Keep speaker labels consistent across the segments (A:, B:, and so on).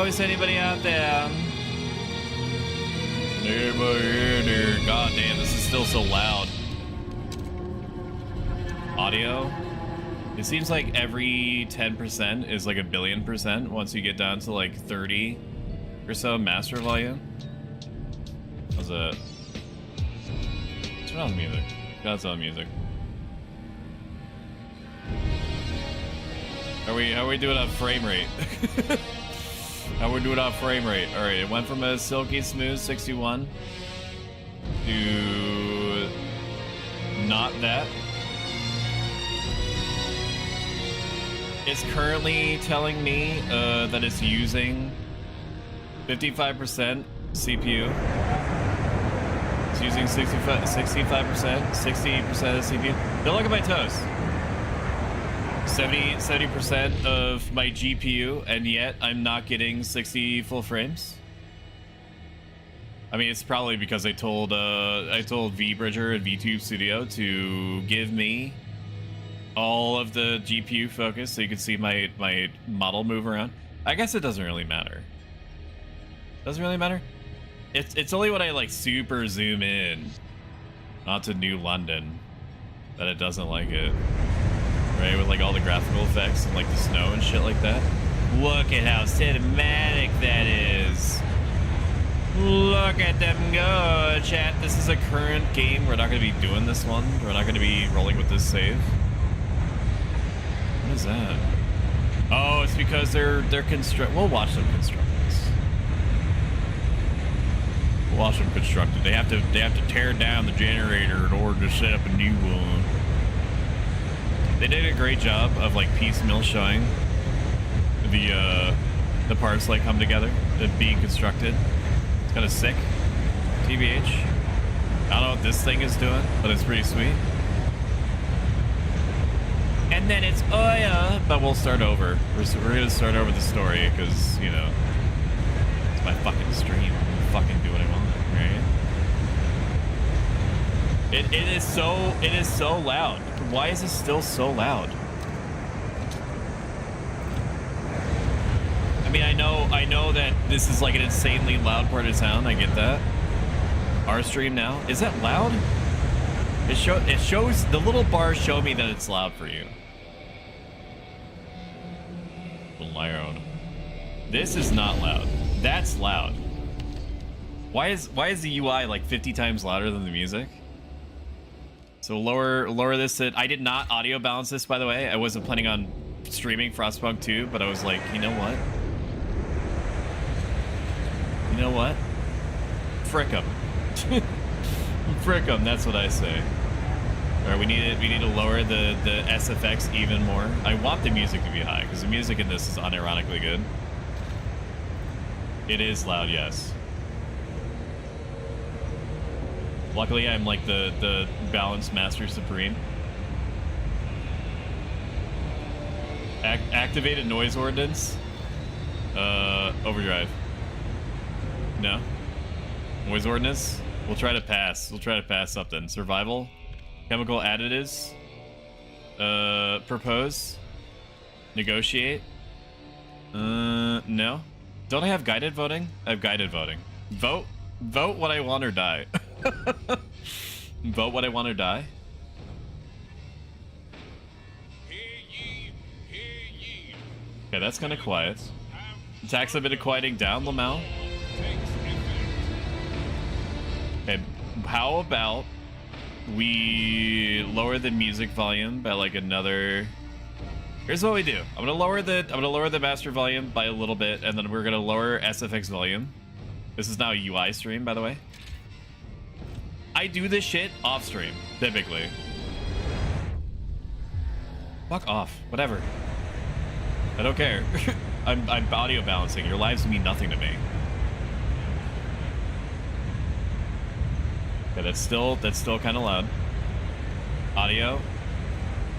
A: voice, anybody out there? God damn, this is still so loud. Audio? It seems like every 10% is like a billion% once you get down to like 30 or so master volume. How's that? Turn on the music. God's on music. How are we doing on frame rate? How we doing on frame rate? All right, it went from a silky smooth 61 to not that. It's currently telling me that it's using 55% CPU. It's using 65%, 60% of the CPU. Don't look at my toes. 70% of my GPU, and yet I'm not getting 60 full frames. I mean, it's probably because I told VBridger and VTube Studio to give me all of the GPU focus so you can see my model move around. I guess it doesn't really matter. Doesn't really matter. It's only when I like super zoom in onto New London that it doesn't like it. Right, with like all the graphical effects and like the snow and shit like that. Look at how cinematic that is. Look at them go, chat. This is a current game. We're not going to be doing this one. We're not going to be rolling with this save. What is that? Oh, it's because they're construct. We'll watch them construct this. We'll watch them construct it. They have to tear down the generator in order to set up a new one. They did a great job of like piecemeal showing the parts like come together, being constructed. It's kind of sick. TBH. I don't know what this thing is doing, but it's pretty sweet. And then it's oh yeah, but we'll start over. We're gonna start over the story because you know it's my fucking stream. I'll fucking do what I want, right? It is so loud. Why is it still so loud? I mean, I know that this is like an insanely loud part of town. I get that. Our stream now, is that loud? It shows the little bars show me that it's loud for you. Loud. This is not loud. That's loud. Why is the UI like 50 times louder than the music? So lower this at, I did not audio balance this, by the way. I wasn't planning on streaming Frostpunk 2, but I was like, you know what? You know what? Frick 'em. Frick 'em, that's what I say. Alright, we need to lower the SFX even more. I want the music to be high, because the music in this is unironically good. It is loud, yes. Luckily, I'm like the balance master supreme. Activated noise ordinance. Overdrive. No. Noise ordinance. We'll try to pass. We'll try to pass something. Survival. Chemical additives. Propose. Negotiate. No. Don't I have guided voting? I have guided voting. Vote what I want or die. Vote what I want or die. Okay, that's kind of quiet. Attacks have been quieting down, Lamau. Okay, how about we lower the music volume by like another. Here's what we do. I'm gonna lower the master volume by a little bit, and then we're gonna lower SFX volume. This is now a UI stream, by the way. I do this shit off stream, typically. Fuck off. Whatever. I don't care. I'm audio balancing. Your lives mean nothing to me. Okay, that's still kind of loud. Audio.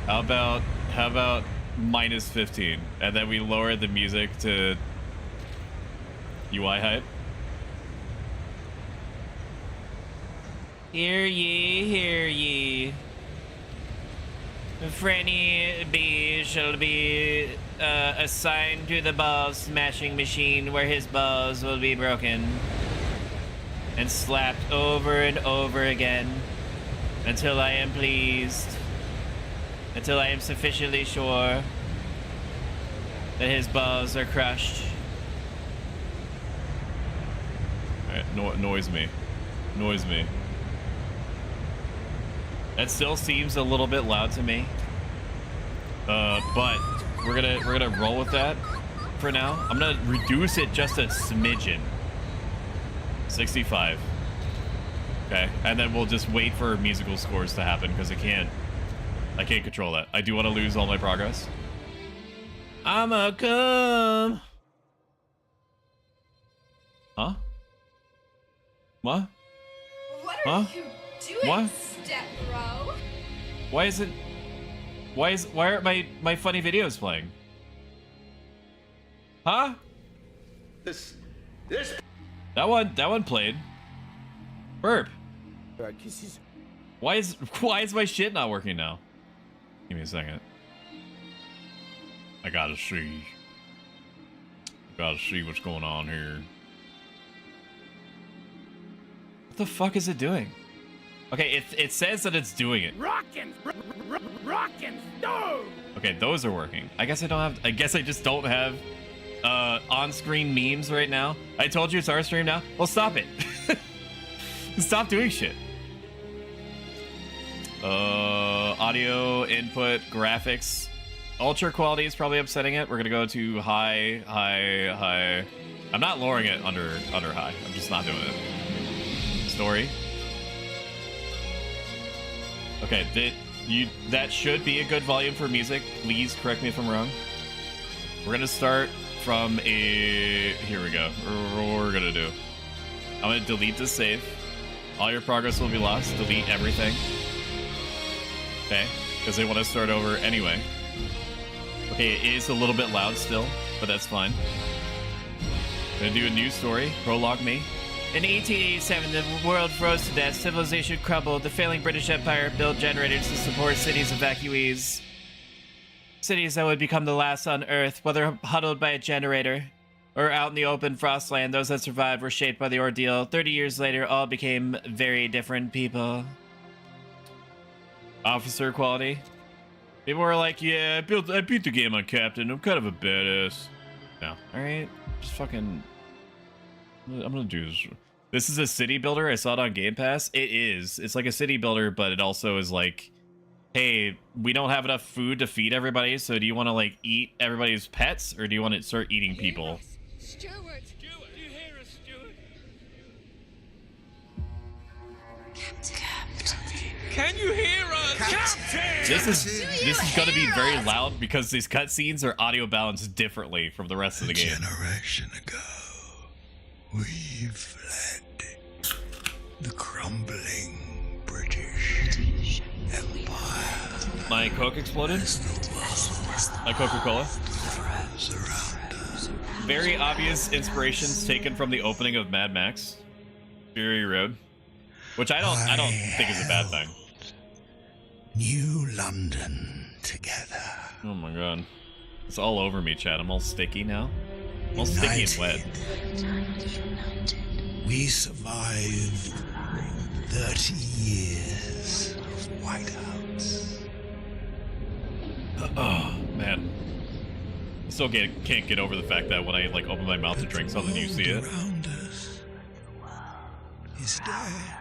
A: How about minus 15, and then we lower the music to UI height. Hear ye, hear ye. Franny B shall be assigned to the ball smashing machine where his balls will be broken and slapped over and over again until I am pleased, until I am sufficiently sure that his balls are crushed. Alright, noise me. Noise me. That still seems a little bit loud to me. But we're gonna roll with that for now. I'm gonna reduce it just a smidgen. 65. Okay, and then we'll just wait for musical scores to happen because I can't control that. I do want to lose all my progress. I'ma come. Huh? What?
B: What are you doing,
A: What?
B: step bro?
A: Why aren't my funny videos playing? Huh?
C: This
A: That one played. Burp. Why is my shit not working now? Give me a second. I gotta see what's going on here. What the fuck is it doing? Okay, it says that it's doing it.
C: rockin' stove.
A: Okay, those are working. I guess I just don't have on-screen memes right now. I told you it's our stream now. Well, stop it. Stop doing shit. Audio input graphics. Ultra quality is probably upsetting it. We're gonna go to high. I'm not lowering it under high. I'm just not doing it. Story. Okay, that should be a good volume for music. Please correct me if I'm wrong. We're gonna start from a... Here we go. What we're gonna do. I'm gonna delete this save. All your progress will be lost. Delete everything. Okay, because they want to start over anyway. Okay, it is a little bit loud still, but that's fine. I'm gonna do a new story. Prologue me. In 1887, the world froze to death, civilization crumbled, the failing British Empire built generators to support cities' evacuees. Cities that would become the last on Earth, whether huddled by a generator or out in the open frostland, those that survived were shaped by the ordeal. 30 years later, all became very different people. Officer quality. People were like, yeah, I beat the game on Captain. I'm kind of a badass. No. Alright. Just fucking... I'm gonna do this. This is a city builder. I saw it on Game Pass. It is. It's like a city builder, but it also is like, hey, we don't have enough food to feed everybody, so do you want to like eat everybody's pets, or do you want to start eating people?
B: Stuart,
C: Do you hear us, Stuart? Can you hear us? Captain!
A: This is gonna be very loud because these cutscenes are audio balanced differently from the rest of the game.
D: Generation ago, we fled the crumbling British Empire.
A: My Coke exploded. My Coca-Cola.
D: Surround us.
A: Very obvious inspirations taken from the opening of Mad Max, Fury Road, which I don't think is a bad thing.
D: New London together.
A: Oh my god, it's all over me, Chad. I'm all sticky now. I'm all sticky and wet.
D: We survived 30 years of whiteouts.
A: Oh man, I still can't get over the fact that when I like open my mouth to drink something, you see it.
D: Around us is dead.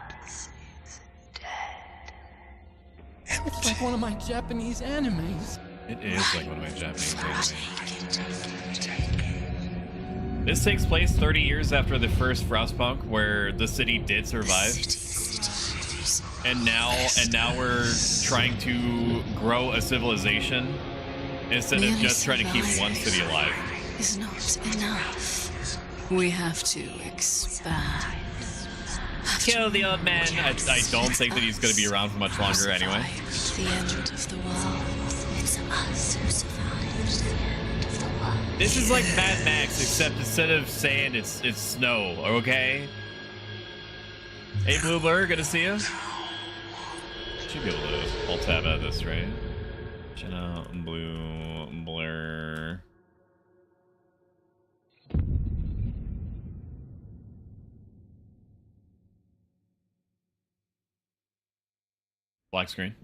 E: It's like one of my Japanese animes.
A: It is like one of my Japanese animes. This takes place 30 years after the first Frostpunk, where the city did survive. And now we're trying to grow a civilization instead of just trying to keep one city alive.
F: Is not enough. We have to expand.
A: Kill the old man. I don't think that he's going to be around for much longer anyway.
F: The end of the world. It's us who survived the end of the world.
A: This is like Mad Max, except instead of sand, it's snow. Okay. Hey, Blue Blur, good to see you. Should be able to alt tab out of this, right? Channel blue blur. Black screen.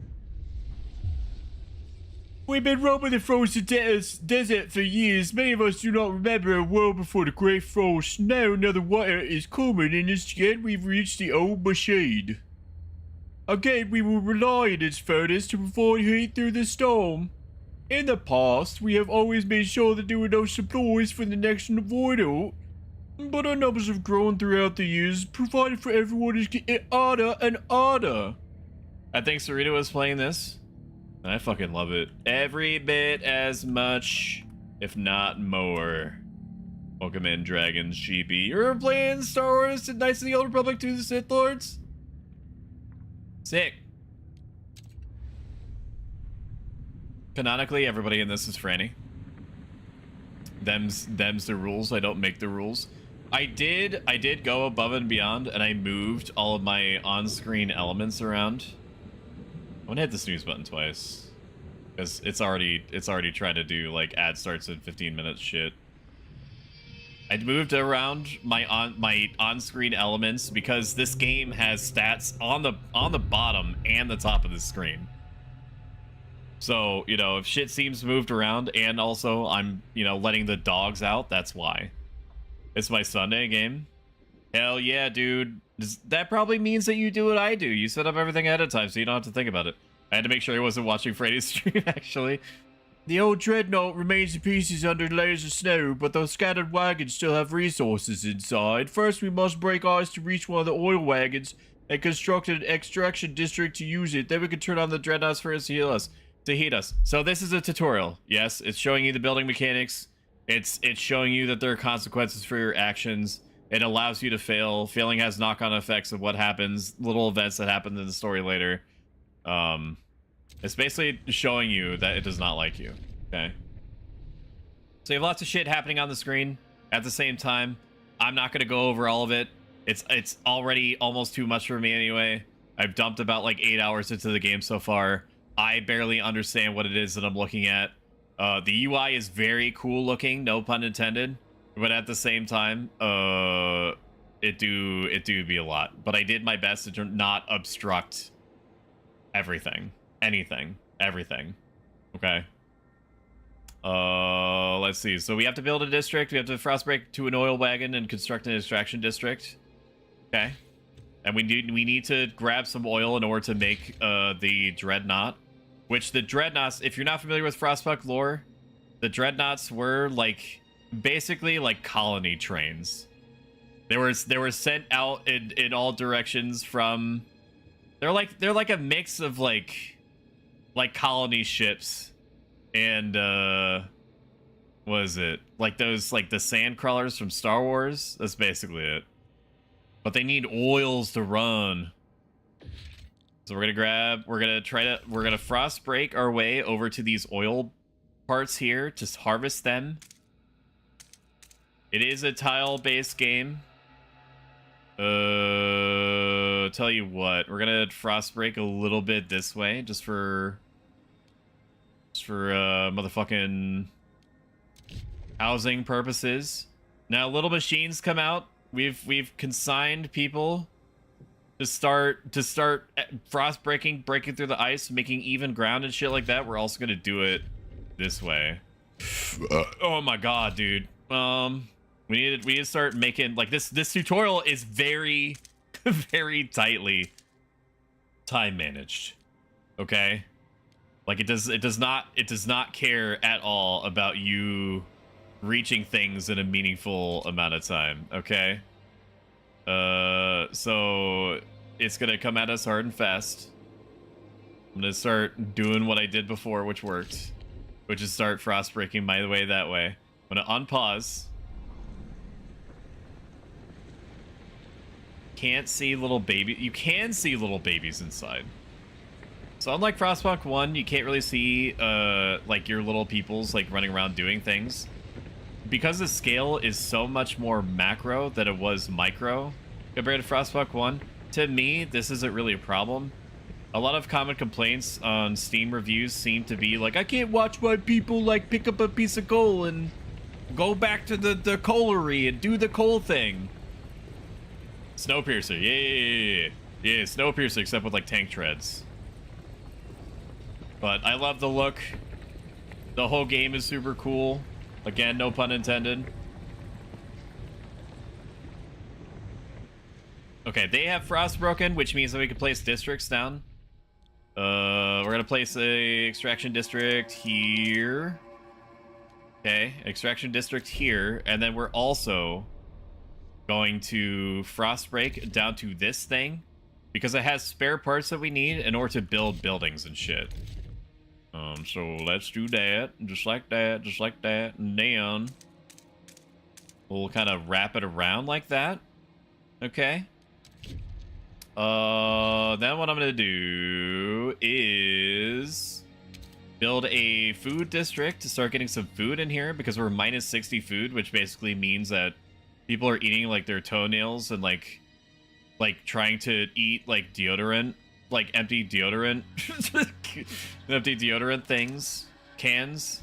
A: We've been roaming the frozen desert for years. Many of us do not remember a world before the Great Frost. Now another winter is coming, and instead we've reached the old machine. Again, we will rely on its furnace to provide heat through the storm. In the past, we have always made sure that there were no supplies for the next winter, but our numbers have grown throughout the years, provided for everyone is getting harder and harder. I think Sarita was playing this. I fucking love it. Every bit as much, if not more. Welcome in, Dragons GP. You're playing Star Wars Knights of the Old Republic 2 the Sith Lords? Sick. Canonically, everybody in this is Franny. Them's the rules. I don't make the rules. I did go above and beyond, and I moved all of my on-screen elements around. I'm gonna hit the snooze button twice, because it's already trying to do like ad starts in 15 minutes shit. I moved around my on-screen elements because this game has stats on the bottom and the top of the screen. So, you know, if shit seems moved around, and also I'm, you know, letting the dogs out, that's why. It's my Sunday game. Hell yeah, dude. That probably means that you do what I do. You set up everything ahead of time, so you don't have to think about it. I had to make sure I wasn't watching Freddy's stream, actually. The old dreadnought remains in pieces under layers of snow, but those scattered wagons still have resources inside. First, we must break ice to reach one of the oil wagons and construct an extraction district to use it. Then we can turn on the dreadnoughts first to heat us. So this is a tutorial. Yes, it's showing you the building mechanics. It's showing you that there are consequences for your actions. It allows you to fail. Failing has knock-on effects of what happens, little events that happen in the story later. It's basically showing you that it does not like you, okay? So you have lots of shit happening on the screen at the same time. I'm not gonna go over all of it. It's already almost too much for me anyway. I've dumped about like 8 hours into the game so far. I barely understand what it is that I'm looking at. The UI is very cool looking, no pun intended. But at the same time, it do be a lot. But I did my best to not obstruct everything. Everything. Okay. Let's see. So we have to build a district. We have to frostbreak to an oil wagon and construct an extraction district. Okay. And we need to grab some oil in order to make the dreadnought. Which the dreadnoughts, if you're not familiar with Frostpunk lore, the dreadnoughts were like basically like colony trains. They were sent out in all directions from. They're like a mix of like colony ships and what is it, like those, like the sand crawlers from Star Wars. That's basically it, but they need oils to run. So we're gonna frost break our way over to these oil parts here to harvest them. It is a tile based game. Tell you what, we're gonna frost break a little bit this way just for motherfucking housing purposes. Now little machines come out. We've consigned people to start frost breaking through the ice, making even ground and shit like that. We're also gonna do it this way. Oh my god, dude. We need to start making like this tutorial is very very tightly time managed. Okay? Like it does not care at all about you reaching things in a meaningful amount of time, okay? So it's gonna come at us hard and fast. I'm gonna start doing what I did before, which worked, which is start frost breaking my way that way. I'm gonna unpause. Can't see little baby. You can see little babies inside. So unlike Frostpunk 1, you can't really see like your little peoples like running around doing things. Because the scale is so much more macro than it was micro compared to Frostpunk 1, to me, this isn't really a problem. A lot of common complaints on Steam reviews seem to be like, I can't watch why people like pick up a piece of coal and go back to the coalery and do the coal thing. Snowpiercer, yeah, Snowpiercer, except with like tank treads. But I love the look. The whole game is super cool. Again, no pun intended. Okay, they have Frostbroken, which means that we can place districts down. We're gonna place a extraction district here. Okay, extraction district here, and then we're also going to Frostbreak down to this thing because it has spare parts that we need in order to build buildings and shit. So let's do that, just like that, and then we'll kind of wrap it around like that. Okay. Then what I'm gonna do is build a food district to start getting some food in here because we're minus 60 food, which basically means that people are eating like their toenails and like trying to eat like deodorant, like empty deodorant, empty deodorant things, cans.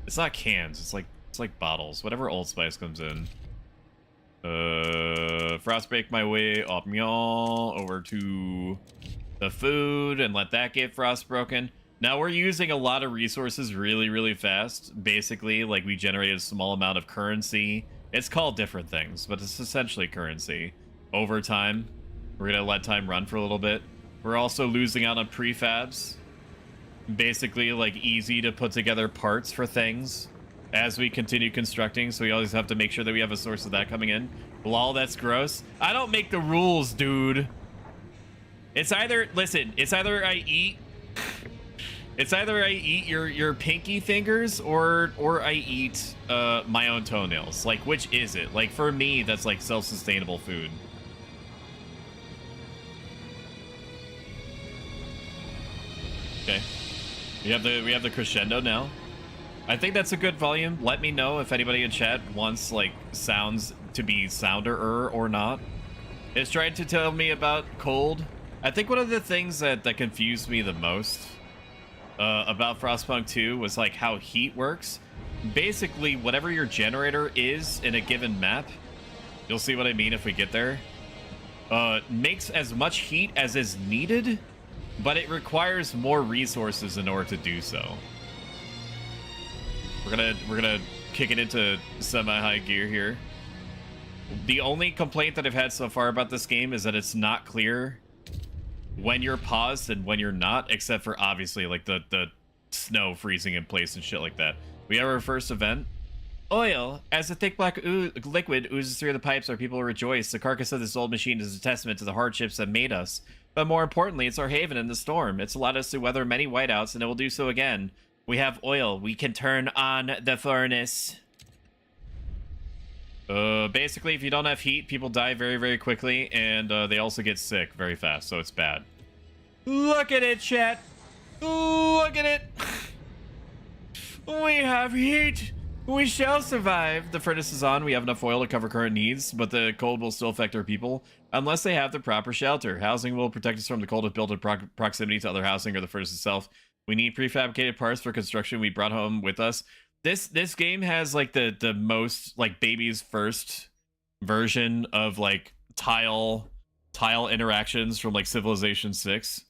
A: It's not cans. It's like bottles. Whatever Old Spice comes in. Frostbreak my way up over to the food and let that get frostbroken. Now we're using a lot of resources really fast. Basically, like we generated a small amount of currency. It's called different things, but it's essentially currency. Over time, we're gonna let time run for a little bit. We're also losing out on prefabs. Basically, like easy to put together parts for things as we continue constructing, so we always have to make sure that we have a source of that coming in. Lol, that's gross. I don't make the rules, dude. It's either, listen, it's either I eat your pinky fingers or I eat my own toenails. Like, which is it? Like, for me, that's like self-sustainable food. Okay. We have the crescendo now. I think that's a good volume. Let me know if anybody in chat wants like sounds to be sounder or not. It's trying to tell me about cold. I think one of the things that confused me the most about Frostpunk 2 was like how heat works. Basically, whatever your generator is in a given map, you'll see what I mean if we get there, makes as much heat as is needed, but it requires more resources in order to do so. We're gonna kick it into semi-high gear here. The only complaint that I've had so far about this game is that it's not clear when you're paused and when you're not, except for obviously like the snow freezing in place and shit like that. We have our first event. Oil, as the thick black liquid oozes through the pipes, our people rejoice. The carcass of this old machine is a testament to the hardships that made us. But more importantly, it's our haven in the storm. It's allowed us to weather many whiteouts, and it will do so again. We have oil. We can turn on the furnace. Basically, if you don't have heat, people die very quickly, and they also get sick very fast, so it's bad. Look at it, chat. Look at it. We have heat. We shall survive. The furnace is on. We have enough oil to cover current needs, but the cold will still affect our people unless they have the proper shelter. Housing will protect us from the cold if built in proximity to other housing or the furnace itself. We need prefabricated parts for construction we brought home with us. This game has like the most like baby's first version of like tile interactions from like Civilization 6.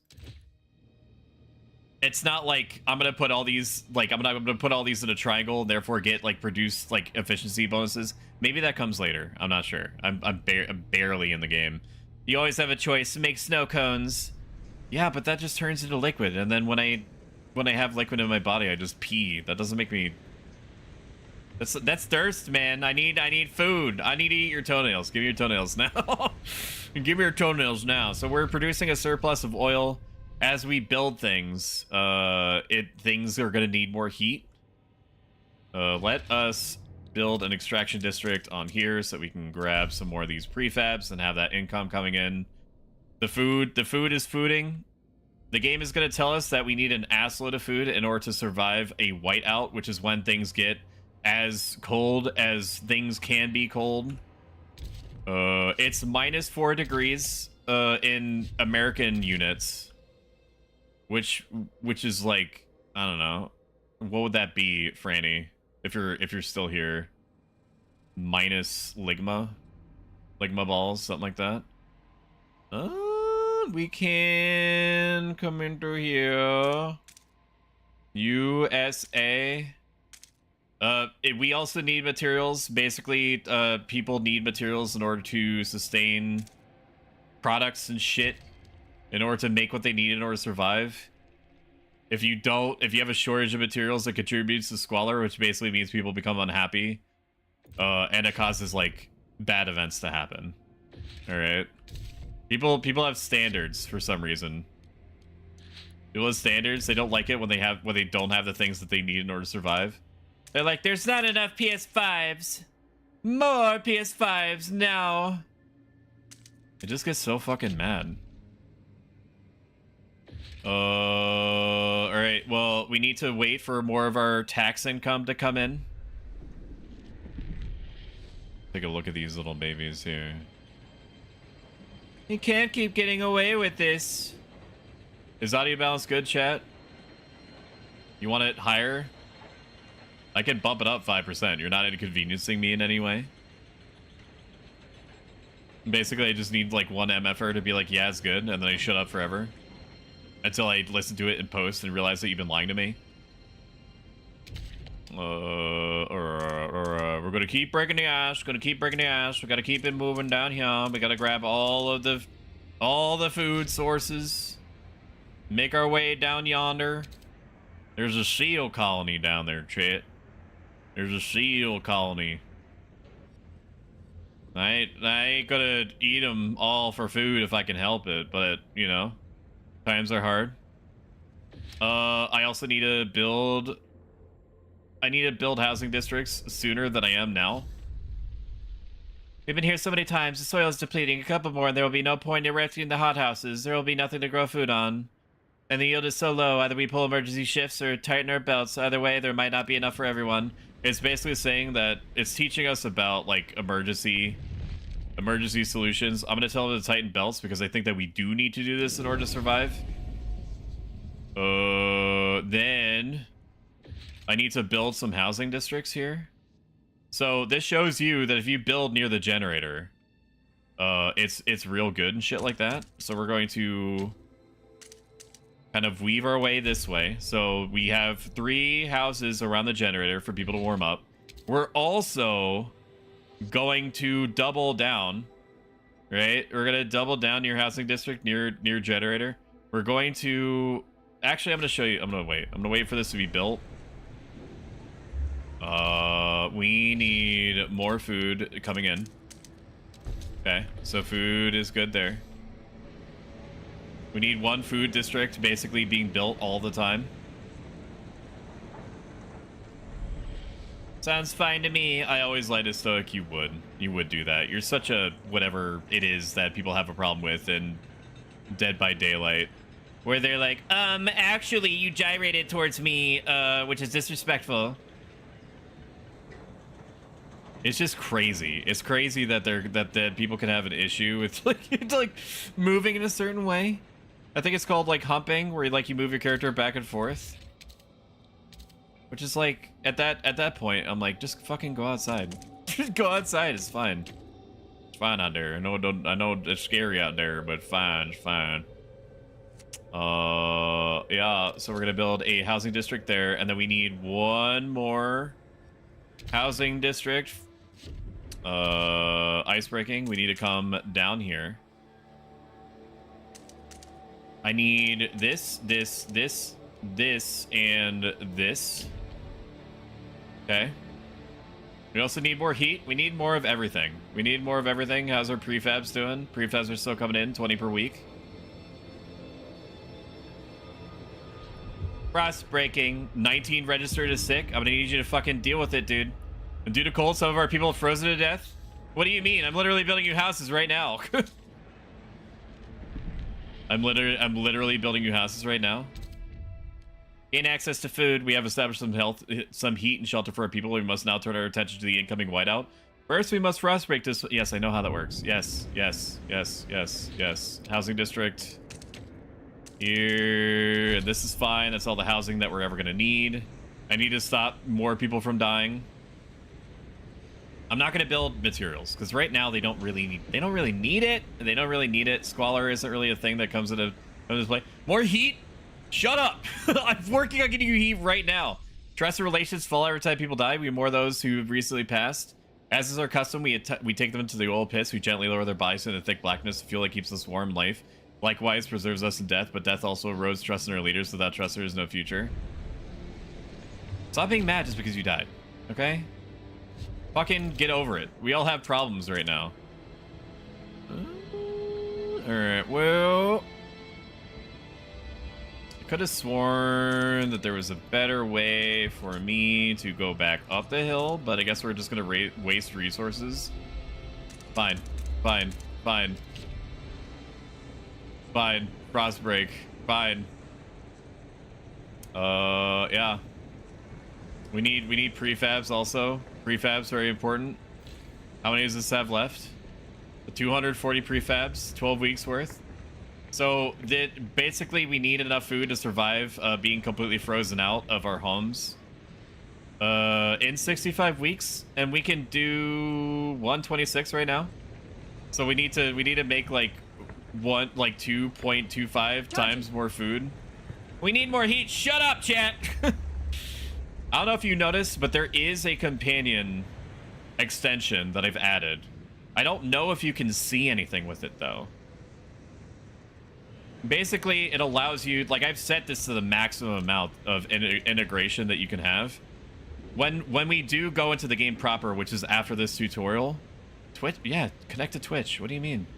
A: It's not like I'm gonna put all these like I'm gonna put all these in a triangle and therefore get like produce like efficiency bonuses. Maybe that comes later. I'm not sure. I'm barely in the game. You always have a choice to make snow cones. Yeah, but that just turns into liquid, and then when I have liquid in my body, I just pee. That doesn't make me. That's thirst, man. I need food. I need to eat your toenails. Give me your toenails now. Give me your toenails now. So we're producing a surplus of oil. As we build things, things are gonna need more heat. Let us build an extraction district on here so we can grab some more of these prefabs and have that income coming in. The food is fooding. The game is gonna tell us that we need an assload of food in order to survive a whiteout, which is when things get as cold as things can be cold. It's -4 degrees in American units. which is like, I don't know, what would that be, Franny? If you're still here, minus ligma balls, something like that. We can come into here. USA. We also need materials. Basically, people need materials in order to sustain products and shit, in order to make what they need in order to survive. If you have a shortage of materials, that contributes to squalor, which basically means people become unhappy, and it causes like bad events to happen. All right, people have standards for some reason. People have standards. They don't like it when they don't have the things that they need in order to survive. They're like, there's not enough PS5s. More PS5s now. It just gets so fucking mad. Alright, well, we need to wait for more of our tax income to come in. Take a look at these little babies here. You can't keep getting away with this. Is audio balance good, chat? You want it higher? I can bump it up 5%. You're not inconveniencing me in any way. Basically, I just need like one MFR to be like, yeah, it's good, and then I shut up forever. Until I listen to it in post and realize that you've been lying to me. We're gonna keep breaking the ice. We gotta keep it moving down here. We gotta grab all the food sources. Make our way down yonder. There's a seal colony down there, chat. There's a seal colony. I ain't gonna eat them all for food if I can help it, but, you know, times are hard. I also need to build... I need to build housing districts sooner than I am now. We've been here so many times, the soil is depleting. A couple more and there will be no point in erecting the hothouses. There will be nothing to grow food on. And the yield is so low, either we pull emergency shifts or tighten our belts. Either way, there might not be enough for everyone. It's basically saying that it's teaching us about, like, emergency solutions. I'm going to tell them to tighten belts because I think that we do need to do this in order to survive. Then I need to build some housing districts here. So this shows you that if you build near the generator, it's real good and shit like that. So we're going to kind of weave our way this way. So we have 3 houses around the generator for people to warm up. We're also going to double down, right? We're going to double down near housing district, near generator. We're going to... Actually, I'm going to show you... I'm going to wait. I'm going to wait for this to be built. We need more food coming in. Okay, so food is good there. We need 1 food district basically being built all the time. Sounds fine to me. I always lie to Stoic. You would do that. You're such a whatever it is that people have a problem with in Dead by Daylight. Where they're like, actually you gyrated towards me, which is disrespectful. It's just crazy. It's crazy that that people can have an issue with like moving in a certain way. I think it's called like humping, where you move your character back and forth. Which is like at that point, I'm like, just fucking go outside. Just go outside. It's fine. It's fine out there. I know it's scary out there, but fine. It's fine. Yeah. So we're gonna build a housing district there, and then we need 1 more housing district. Ice breaking. We need to come down here. I need this, and this. Okay. We also need more heat. We need more of everything. We need more of everything. How's our prefabs doing? Prefabs are still coming in, 20 per week. Frost breaking. 19 registered as sick. I'm gonna need you to fucking deal with it, dude. And due to cold, some of our people have frozen to death. What do you mean? I'm literally building you houses right now. I'm literally building you houses right now. Gain access to food. We have established some heat and shelter for our people. We must now turn our attention to the incoming whiteout. First, we must frost break this. Yes, I know how that works. Yes. Housing district Here, this is fine. That's all the housing that we're ever gonna need. I need to stop more people from dying. I'm not gonna build materials because right now they don't really need it. They don't really need it. Squalor isn't really a thing that comes into play. More heat? Shut up! I'm working on getting you heat right now. Trust and relations fall every time people die. We have more of those who have recently passed. As is our custom, we take them into the oil pits. We gently lower their bodies into the thick blackness. Fuel that keeps us warm in life. Likewise, preserves us in death, but death also erodes trust in our leaders. Without trust, there is no future. Stop being mad just because you died, okay? Fucking get over it. We all have problems right now. Alright, well... I could have sworn that there was a better way for me to go back up the hill, but I guess we're just gonna waste resources. Fine. Fine. Fine. Fine. Frostbreak. Fine. Yeah. We need prefabs also. Prefabs, very important. How many does this have left? 240 prefabs, 12 weeks worth. So basically we need enough food to survive being completely frozen out of our homes in 65 weeks, and we can do 126 right now. So we need to make like 2.25 times more food. We need more heat. Shut up, chat. I don't know if you noticed, but there is a companion extension that I've added. I don't know if you can see anything with it though. Basically, it allows you, like, I've set this to the maximum amount of integration that you can have. When we do go into the game proper, which is after this tutorial, Twitch, yeah, connect to Twitch. What do you mean?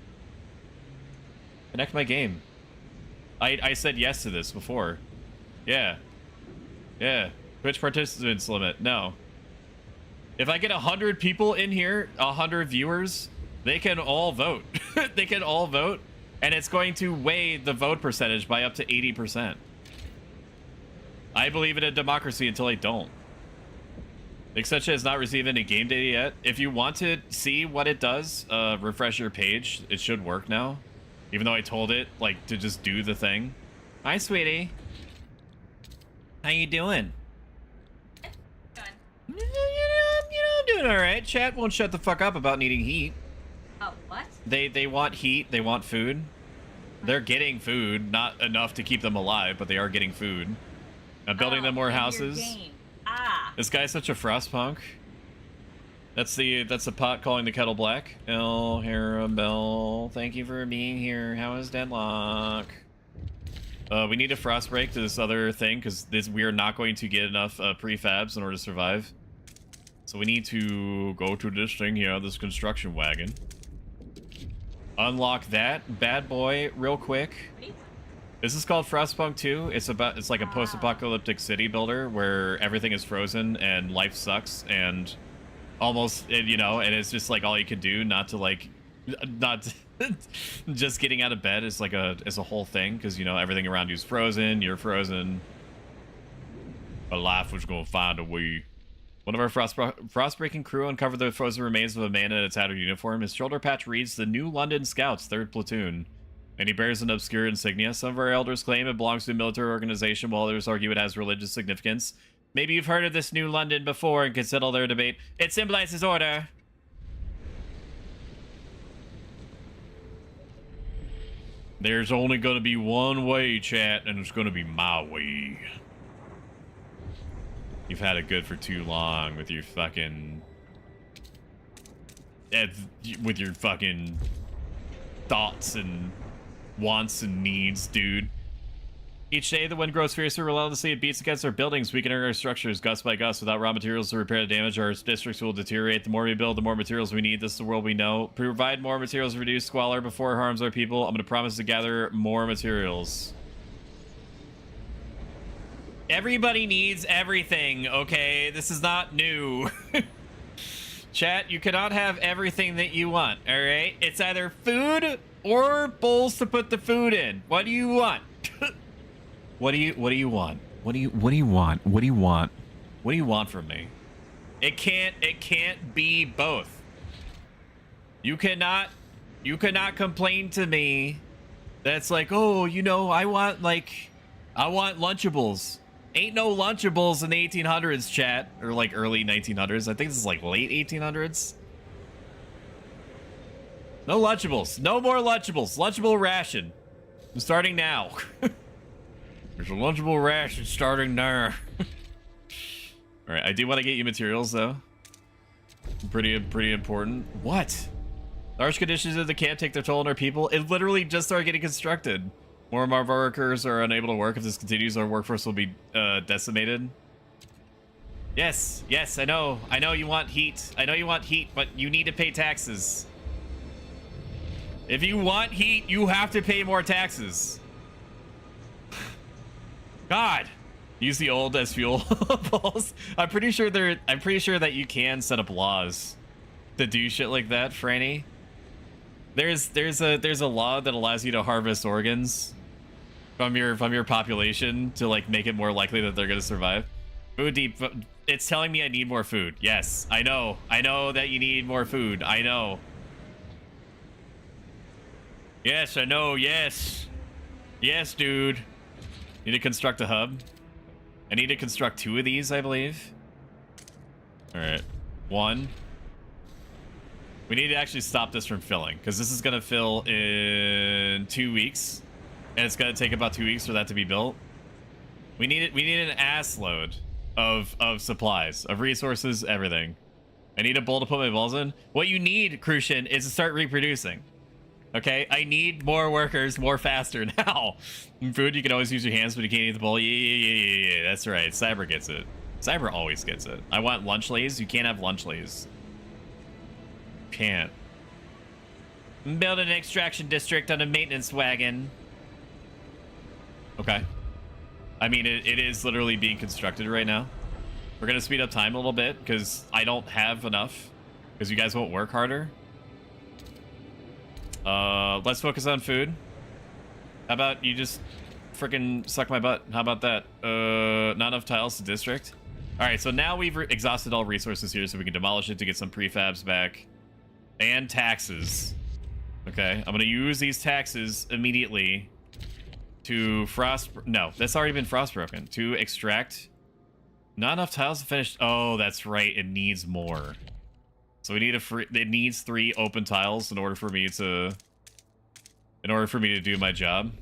A: Connect my game. I said yes to this before. Yeah. Yeah. Twitch participants limit. No. If I get 100 people in here, 100 viewers, they can all vote. They can all vote. And it's going to weigh the vote percentage by up to 80%. I believe in a democracy until I don't. Extension has not received any game data yet. If you want to see what it does, refresh your page. It should work now. Even though I told it, like, to just do the thing. Hi, sweetie. How you doing? You know, I'm doing all right. Chat won't shut the fuck up about needing heat.
B: Oh, what?
A: They want heat. They want food. They're getting food. Not enough to keep them alive, but they are getting food. I'm building them more houses. This guy's such a Frostpunk. That's the pot calling the kettle black. El Harabel, thank you for being here. How is Deadlock? We need a Frostbreak to this other thing because we are not going to get enough prefabs in order to survive. So we need to go to this thing here, this construction wagon. Unlock that bad boy real quick. This is called Frostpunk 2. It's like a post-apocalyptic city builder where everything is frozen and life sucks and almost, you know, and it's just like all you can do not just getting out of bed is like a whole thing because, you know, everything around you is frozen, you're frozen. A life was gonna find a way. One of our frostbreaking crew uncovered the frozen remains of a man in a tattered uniform. His shoulder patch reads the New London Scouts, 3rd Platoon, and he bears an obscure insignia. Some of our elders claim it belongs to a military organization, while others argue it has religious significance. Maybe you've heard of this New London before and can settle their debate. It symbolizes order. There's only going to be one way, chat, and it's going to be my way. You've had it good for too long with your fucking... with your fucking thoughts and wants and needs, dude. Each day, the wind grows fiercer. Relentlessly, it beats against our buildings, weakening our structures gust by gust. Without raw materials to repair the damage, our districts will deteriorate. The more we build, the more materials we need. This is the world we know. Provide more materials to reduce squalor before it harms our people. I'm going to promise to gather more materials. Everybody needs everything, okay? This is not new. Chat, you cannot have everything that you want, all right? It's either food or bowls to put the food in. What do you want? What do you want? What do you want? What do you want? What do you want from me? It can't be both. You cannot complain to me that's like, oh, you know, I want Lunchables. Ain't no Lunchables in the 1800s, chat, or like early 1900s. I think this is like late 1800s. No Lunchables. No more Lunchables. Lunchable ration. I'm starting now. There's a Lunchable ration starting there. All right, I do want to get you materials though. Pretty important. What? The harsh conditions of the camp take their toll on our people. It literally just started getting constructed. More and more of our workers are unable to work. If this continues, our workforce will be decimated. Yes, I know. I know you want heat. I know you want heat, but you need to pay taxes. If you want heat, you have to pay more taxes. God. Use the old as fuel balls. I'm pretty sure that you can set up laws to do shit like that, Franny. There's a law that allows you to harvest organs from your population to like make it more likely that they're gonna survive. Food deep. It's telling me I need more food. Yes, I know that you need more food. I know. Yes, I know. Yes, dude. Need to construct a hub. I need to construct 2 of these, I believe. All right, 1. We need to actually stop this from filling because this is gonna fill in 2 weeks, and it's gonna take about 2 weeks for that to be built. We need an ass load of supplies, of resources, everything. I need a bowl to put my balls in. What you need, Crucian, is to start reproducing. Okay, I need more workers more faster now. In food, you can always use your hands, but you can't eat the bowl. Yeah, that's right. Cyber gets it. Cyber always gets it. I want lunch lays. You can't have lunch lays. Can't. Build an extraction district on a maintenance wagon. Okay. I mean, it is literally being constructed right now. We're going to speed up time a little bit because I don't have enough because you guys won't work harder. Let's focus on food. How about you just freaking suck my butt? How about that? Not enough tiles to district. All right, so now we've exhausted all resources here, so we can demolish it to get some prefabs back and taxes. Okay, I'm gonna use these taxes immediately to no, that's already been frostbroken. To extract. Not enough tiles to finish. Oh, that's right. It needs more. So we need it needs 3 open tiles in order for me to do my job.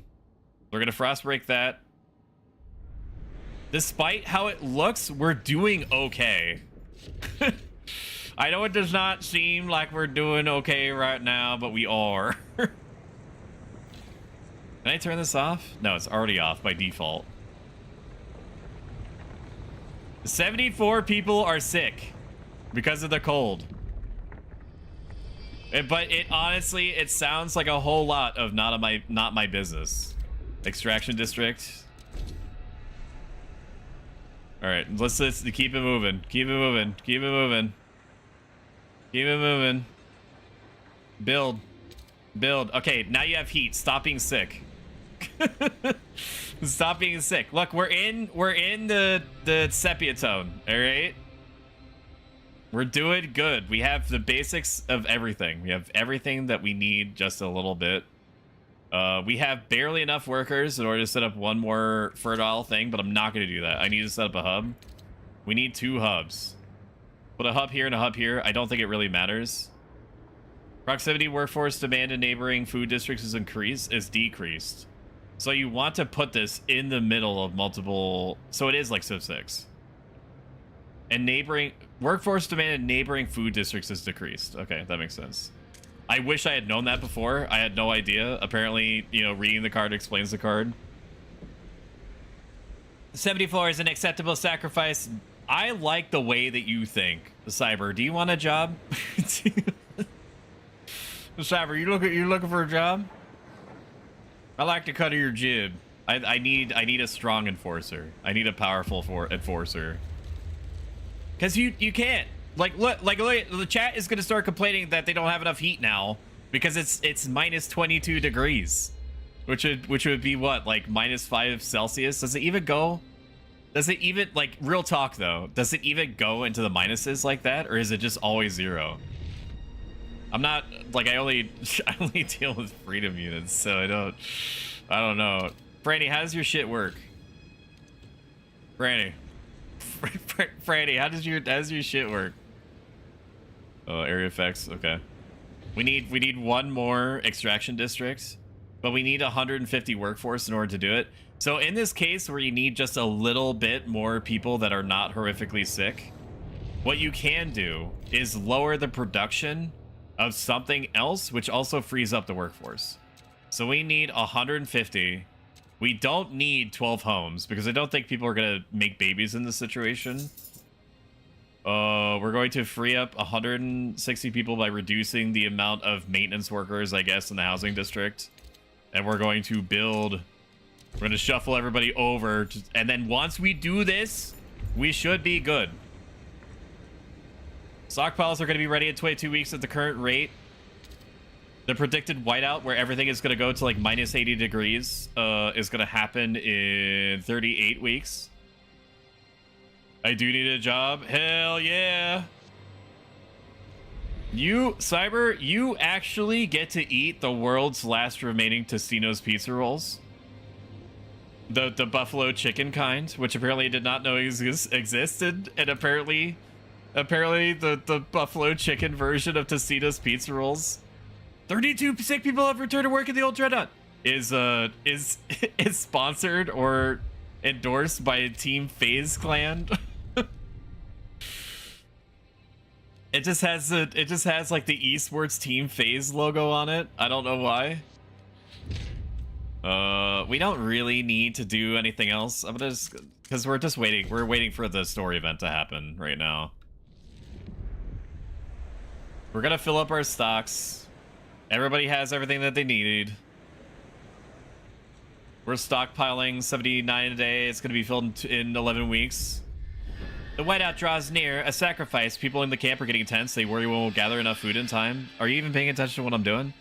A: We're gonna frost break that. Despite how it looks, we're doing okay. I know it does not seem like we're doing okay right now, but we are. Can I turn this off? No, it's already off by default. 74 people are sick because of the cold. But it honestly, it sounds like a whole lot of not my business. Extraction district. All right, let's keep it moving. Keep it moving. Keep it moving. Keep it moving. Build. Okay, now you have heat. Stop being sick. Stop being sick. Look, we're in the sepia tone. All right. We're doing good. We have the basics of everything. We have everything that we need, just a little bit. We have barely enough workers in order to set up one more fertile thing, but I'm not going to do that. I need to set up a hub. We need 2 hubs. Put a hub here and a hub here. I don't think it really matters. Proximity workforce demand in neighboring food districts is decreased. So you want to put this in the middle of multiple... So it is like Civ 6. And neighboring workforce demand in neighboring food districts is decreased. Okay, that makes sense. I wish I had known that before. I had no idea. Apparently, you know, reading the card explains the card. 74 is an acceptable sacrifice. I like the way that you think, Cyber. Do you want a job? Cyber, you looking for a job? I like the cut of your jib. I need a strong enforcer. I need a powerful enforcer. Because you can't. Like look, the chat is gonna start complaining that they don't have enough heat now because it's minus 22 degrees, which would be what, like -5 Celsius? Does it even go? Does it even, like, real talk though? Does it even go into the minuses like that, or is it just always 0? I'm not like I only deal with freedom units, so I don't know. Franny, how does your shit work? Franny, Franny, how does your shit work? Oh, area effects. Okay, we need one more extraction district, but we need 150 workforce in order to do it. So in this case where you need just a little bit more people that are not horrifically sick, what you can do is lower the production of something else, which also frees up the workforce. So we need 150. We don't need 12 homes because I don't think people are going to make babies in this situation. We're going to free up 160 people by reducing the amount of maintenance workers, I guess, in the housing district. And we're going to build... We're going to shuffle everybody over. And then once we do this, we should be good. Stockpiles are going to be ready in 22 weeks at the current rate. The predicted whiteout, where everything is going to go to like minus 80 degrees, is going to happen in 38 weeks. I do need a job. Hell yeah. You, Cyber, you actually get to eat the world's last remaining Tostino's pizza rolls. The buffalo chicken kind, which apparently I did not know existed, and apparently the buffalo chicken version of Tostino's pizza rolls. 32 sick people have returned to work in the old Dreadnought is sponsored or endorsed by Team FaZe Clan. It just has like the esports Team FaZe logo on it. I don't know why. We don't really need to do anything else. I'm gonna just, because we're just waiting. We're waiting for the story event to happen right now. We're gonna fill up our stocks. Everybody has everything that they needed. We're stockpiling 79 a day. It's gonna be filled in 11 weeks. The whiteout draws near. A sacrifice. People in the camp are getting tense. They worry we won't gather enough food in time. Are you even paying attention to what I'm doing?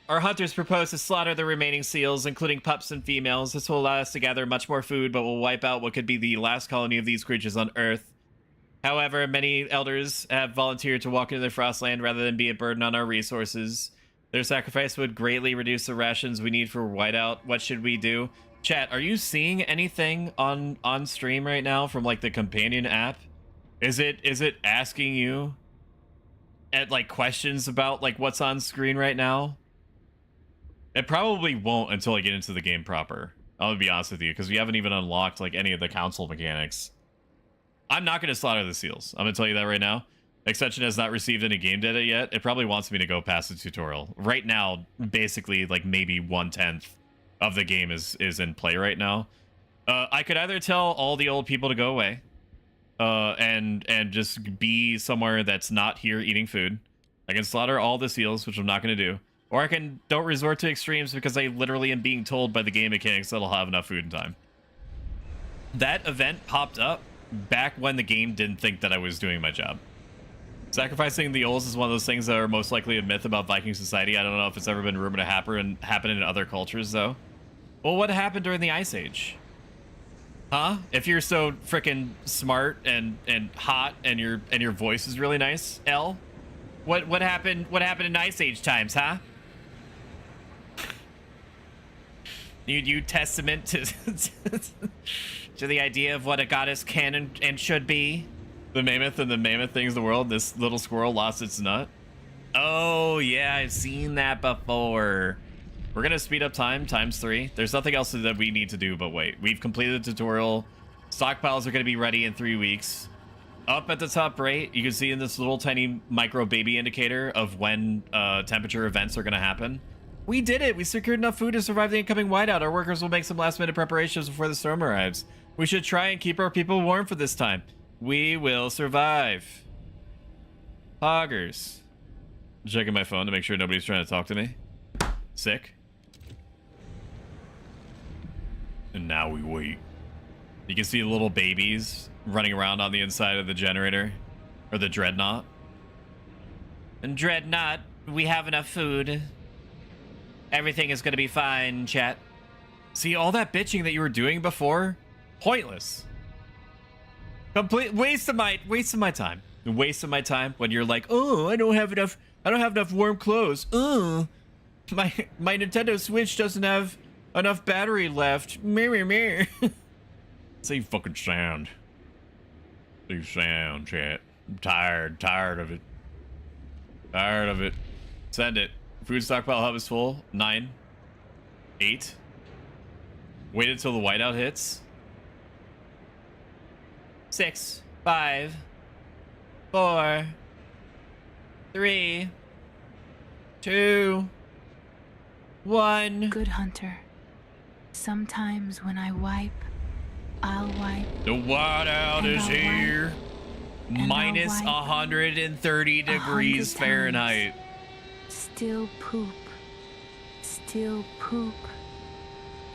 A: Our hunters propose to slaughter the remaining seals, including pups and females. This will allow us to gather much more food, but will wipe out what could be the last colony of these creatures on Earth. However, many elders have volunteered to walk into the Frostland rather than be a burden on our resources. Their sacrifice would greatly reduce the rations we need for whiteout. What should we do? Chat, are you seeing anything on stream right now from like the companion app? Is it asking you at like questions about like what's on screen right now? It probably won't until I get into the game proper. I'll be honest with you, because we haven't even unlocked like any of the council mechanics. I'm not going to slaughter the seals. I'm going to tell you that right now. Extension has not received any game data yet. It probably wants me to go past the tutorial. Right now, basically like maybe 1/10 of the game is in play right now. I could either tell all the old people to go away and just be somewhere that's not here eating food. I can slaughter all the seals, which I'm not going to do. Or I can don't resort to extremes because I literally am being told by the game mechanics that I'll have enough food in time. That event popped up back when the game didn't think that I was doing my job. Sacrificing the Ols is one of those things that are most likely a myth about Viking society. I don't know if it's ever been rumored to happen in other cultures, though. Well, what happened during the Ice Age? Huh? If you're so freaking smart and hot and your voice is really nice, L, what happened in Ice Age times, huh? You testament to to the idea of what a goddess can and should be. The mammoth and the mammoth things the world. This little squirrel lost its nut. Oh yeah, I've seen that before. We're gonna speed up time ×3. There's nothing else that we need to do but wait. We've completed the tutorial. Stockpiles are gonna be ready in 3 weeks. Up at the top right, you can see in this little tiny micro baby indicator of when temperature events are gonna happen. We did it! We secured enough food to survive the incoming whiteout. Our workers will make some last-minute preparations before the storm arrives. We should try and keep our people warm for this time. We will survive. Poggers. Checking my phone to make sure nobody's trying to talk to me. Sick. And now we wait. You can see little babies running around on the inside of the generator. Or the Dreadnought. And Dreadnought, we have enough food. Everything is going to be fine, chat. See, all that bitching that you were doing before? Pointless. Complete waste of my time. Wasting my time when you're like, oh, I don't have enough warm clothes. My Nintendo Switch doesn't have enough battery left. Meh. Say you fucking sound. You sound, chat. I'm tired of it. Tired of it. Send it. Food stockpile hub is full. 9. 8. Wait until the whiteout hits. 6. 5. 4. 3. 2. 1.
F: Good hunter. Sometimes when I wipe, I'll wipe.
A: The whiteout is here. Minus 130 degrees Fahrenheit.
F: Still poop. Still poop.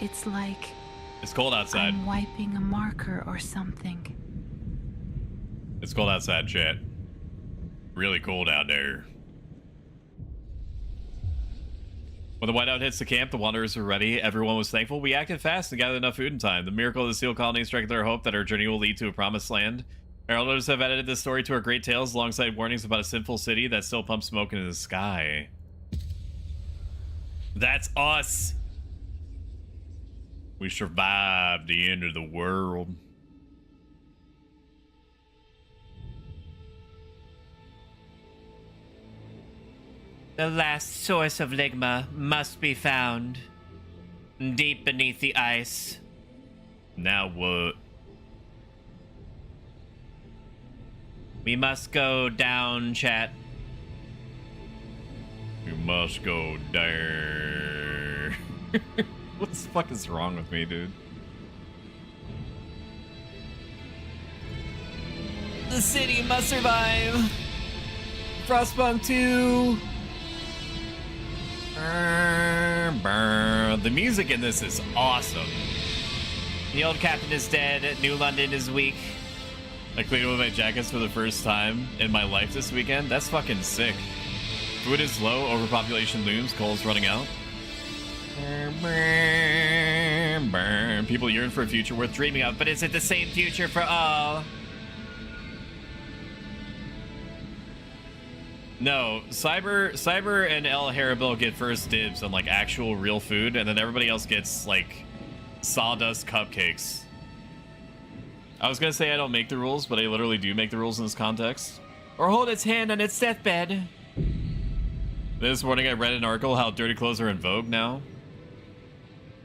F: It's like
A: It's cold outside.
F: I'm wiping a marker or something.
A: It's cold outside, chat. Really cold out there. When the whiteout hits the camp, the wanderers were ready. Everyone was thankful. We acted fast and gathered enough food in time. The miracle of the seal colony strengthened our hope that our journey will lead to a promised land. Our elders have edited this story to our great tales alongside warnings about a sinful city that still pumps smoke into the sky. That's us. We survived the end of the world. The last source of Ligma must be found deep beneath the ice. Now what? We must go down, chat. We must go down. What the fuck is wrong with me, dude? The city must survive. Frostpunk 2. The music in this is awesome. The old captain is dead. New London is weak. I cleaned with my jackets for the first time in my life this weekend. That's fucking sick. Food is low. Overpopulation looms. Coal's running out. People yearn for a future worth dreaming of, but is it the same future for all? No, Cyber and El Haribil get first dibs on like actual real food, and then everybody else gets like sawdust cupcakes. I was gonna say I don't make the rules, but I literally do make the rules in this context. Or hold its hand on its deathbed. This morning I read an article how dirty clothes are in vogue now.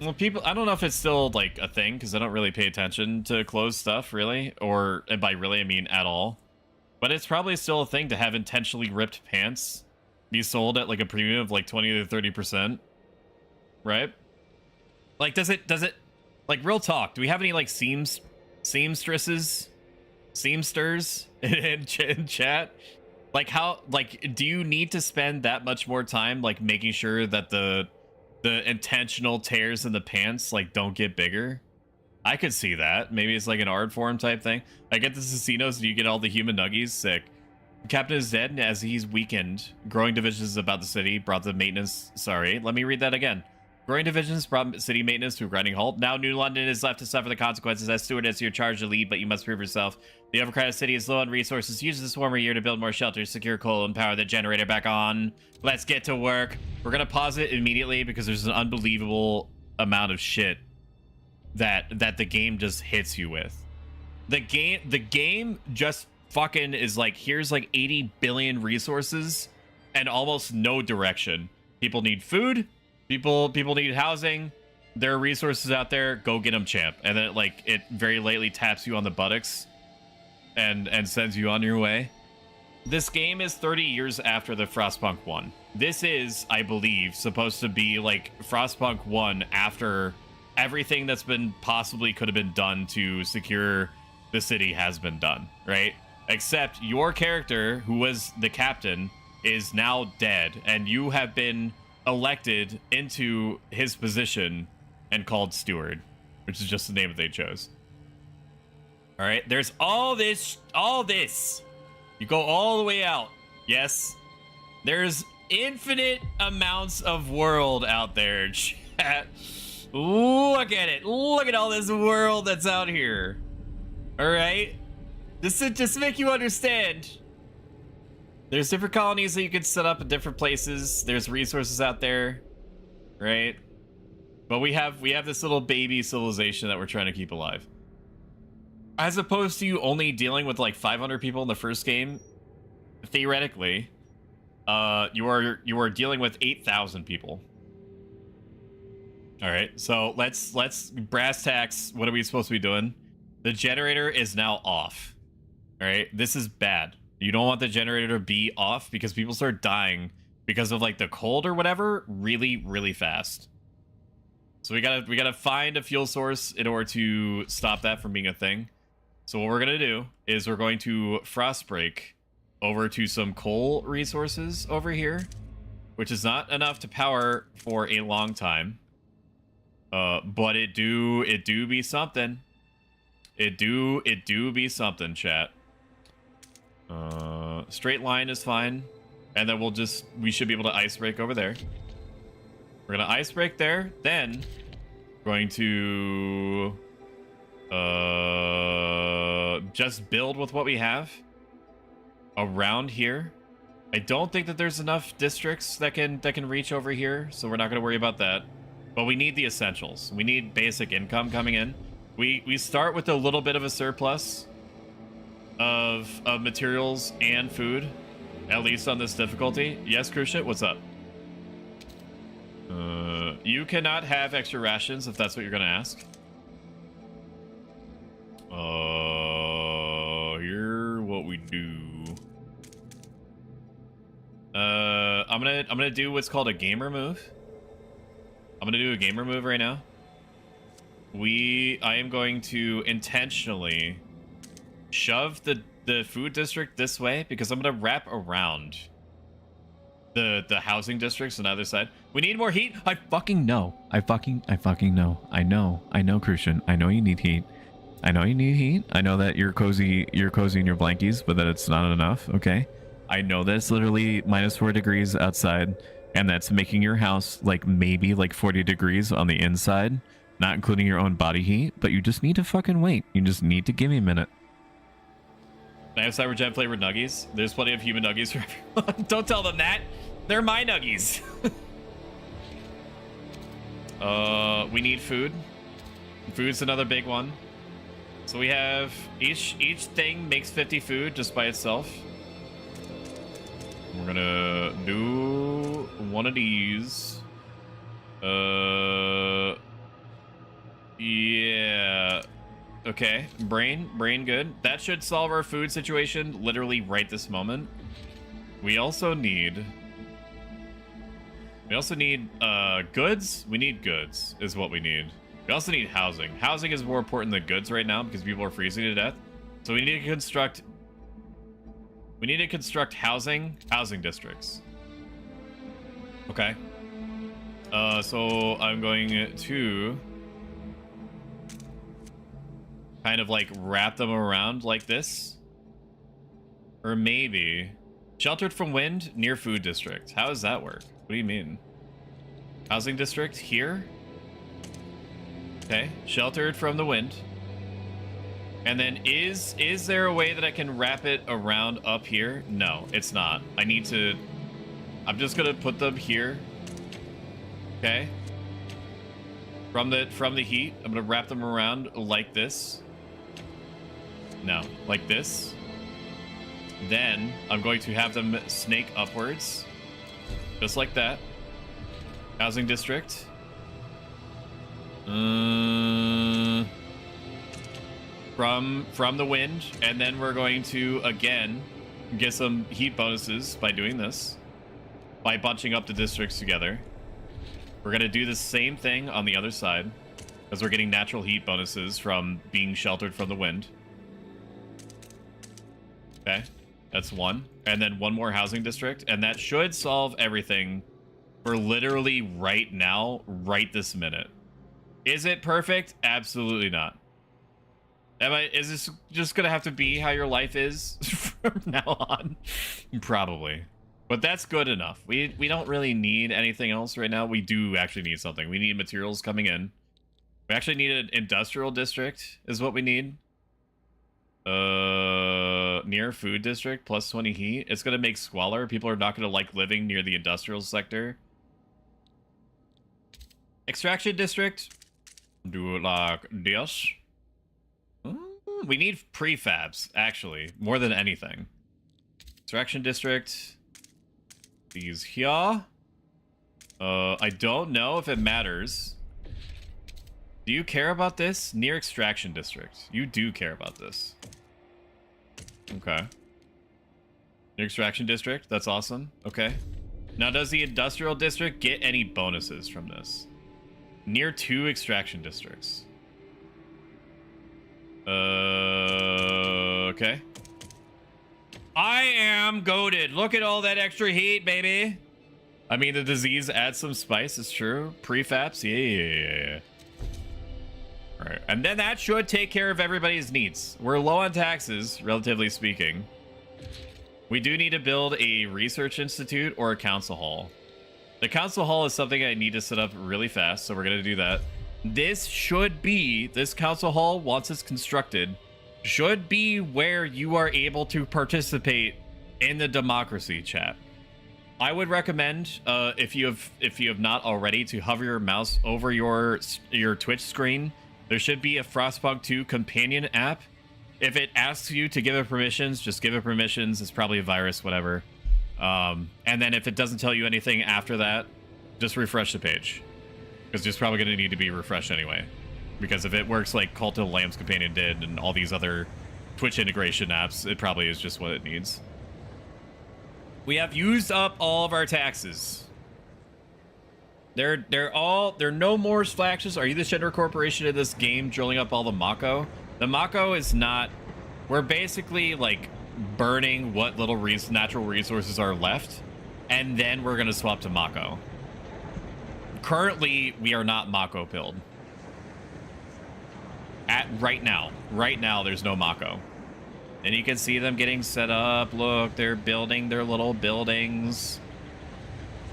A: Well, people, I don't know if it's still like a thing because I don't really pay attention to clothes stuff really, or and by really I mean at all. But it's probably still a thing to have intentionally ripped pants be sold at like a premium of like 20 to 30%, right? Like, does it like real talk? Do we have any like seamsters in chat? Like how do you need to spend that much more time like making sure that the intentional tears in the pants like don't get bigger? I could see that. Maybe it's like an art form type thing. I get the Casinos. Do you get all the human nuggies? Sick. Captain is dead as he's weakened. Growing divisions about the city brought the maintenance. Sorry, let me read that again. Growing divisions brought city maintenance to a grinding halt. Now New London is left to suffer the consequences. As stewardess, you're charged to lead, but you must prove yourself. The overcrowded city is low on resources. Use this warmer year to build more shelters, secure coal, and power the generator back on. Let's get to work. We're gonna pause it immediately because there's an unbelievable amount of shit that the game just hits you with. The game just fucking is like, here's like 80 billion resources and almost no direction. People need food. People need housing. There are resources out there. Go get them, champ. And then it very lightly taps you on the buttocks and sends you on your way. This game is 30 years after the Frostpunk 1. This is, I believe, supposed to be like Frostpunk 1 after everything that's been possibly could have been done to secure the city has been done, right? Except your character, who was the captain, is now dead, and you have been elected into his position and called steward, which is just the name that they chose. All right, there's all this. You go all the way out. Yes, there's infinite amounts of world out there, chat. Look at it. Look at all this world that's out here. All right, just to make you understand, There's different colonies that you could set up in different places. There's resources out there, right? But we have this little baby civilization that we're trying to keep alive. As opposed to you only dealing with like 500 people in the first game, theoretically, you are dealing with 8,000 people. All right, so let's brass tacks. What are we supposed to be doing? The generator is now off. All right, this is bad. You don't want the generator to be off because people start dying because of like the cold or whatever really fast. So we gotta find a fuel source in order to stop that from being a thing. So what we're gonna do is we're going to frost break over to some coal resources over here, which is not enough to power for a long time. But it do be something. It do be something, chat. Straight line is fine, and then we should be able to ice break over there. We're gonna ice break there, then going to just build with what we have around here. I don't think that there's enough districts that can reach over here, so we're not gonna worry about that. But we need the essentials. We need basic income coming in. We start with a little bit of a surplus of materials and food, at least on this difficulty. Yes, Cruciate, what's up? You cannot have extra rations if that's what you're gonna ask. Here what we do. I'm gonna do what's called a gamer move. I'm gonna do a gamer move right now. I am going to intentionally shove the food district this way because I'm gonna wrap around the housing districts on the other side. We need more heat. I fucking know. I fucking know. I know, Crucian. I know you need heat. I know you need heat. I know that you're cozy in your blankies, but that it's not enough. Okay. I know that it's literally -4 degrees outside, and that's making your house like maybe like 40 degrees on the inside, not including your own body heat. But you just need to fucking wait. You just need to give me a minute. I have Cyberjet flavored nuggies. There's plenty of human nuggies for everyone. Don't tell them that. They're my nuggies. We need food. Food's another big one. So we have each thing makes 50 food just by itself. We're gonna do one of these. Yeah. Okay, brain good. That should solve our food situation literally right this moment. We also need goods. We need goods is what we need. We also need housing. Housing is more important than goods right now because people are freezing to death. So we need to construct housing districts. Okay. So I'm going to kind of like wrap them around like this. Or maybe sheltered from wind near food district. How does that work? What do you mean? Housing district here? Okay, sheltered from the wind. And then is there a way that I can wrap it around up here? No, it's not. I'm just gonna put them here. Okay. From the heat, I'm gonna wrap them around like this. No, like this. Then I'm going to have them snake upwards. Just like that. Housing district. From the wind, and then we're going to again get some heat bonuses by doing this, by bunching up the districts together. We're gonna do the same thing on the other side because we're getting natural heat bonuses from being sheltered from the wind. Okay, that's one, and then one more housing district, and that should solve everything for literally right now, right this minute. Is it perfect? Absolutely not. Is this just gonna have to be how your life is from now on? Probably. But that's good enough. We don't really need anything else right now. We do actually need something. We need materials coming in. We actually need an industrial district is what we need. Near food district, plus 20 heat. It's gonna make squalor. People are not gonna like living near the industrial sector. Extraction district. Do like this. We need prefabs, actually, more than anything. Extraction district. These here. I don't know if it matters. Do you care about this? Near extraction district. You do care about this. Okay. Near extraction district. That's awesome. Okay. Now, does the industrial district get any bonuses from this? Near 2 extraction districts. Okay. I am goated. Look at all that extra heat, baby. I mean, the disease adds some spice. It's true. Prefabs. Yeah. All right. And then that should take care of everybody's needs. We're low on taxes, relatively speaking. We do need to build a research institute or a council hall. The council hall is something I need to set up really fast, so we're going to do that. This council hall, once it's constructed, should be where you are able to participate in the democracy, chat. I would recommend, if you have not already, to hover your mouse over your Twitch screen. There should be a Frostpunk 2 companion app. If it asks you to give it permissions, just give it permissions. It's probably a virus, whatever. And then if it doesn't tell you anything after that, just refresh the page. Because it's probably going to need to be refreshed anyway. Because if it works like Cult of the Lamb's Companion did and all these other Twitch integration apps, it probably is just what it needs. We have used up all of our taxes. They're no more splashes. Are you the Shinra Corporation of this game drilling up all the Mako? The Mako is not... We're basically like burning what little natural resources are left, and then we're going to swap to Mako. Currently, we are not Mako pilled. Right now, there's no Mako. And you can see them getting set up. Look, they're building their little buildings.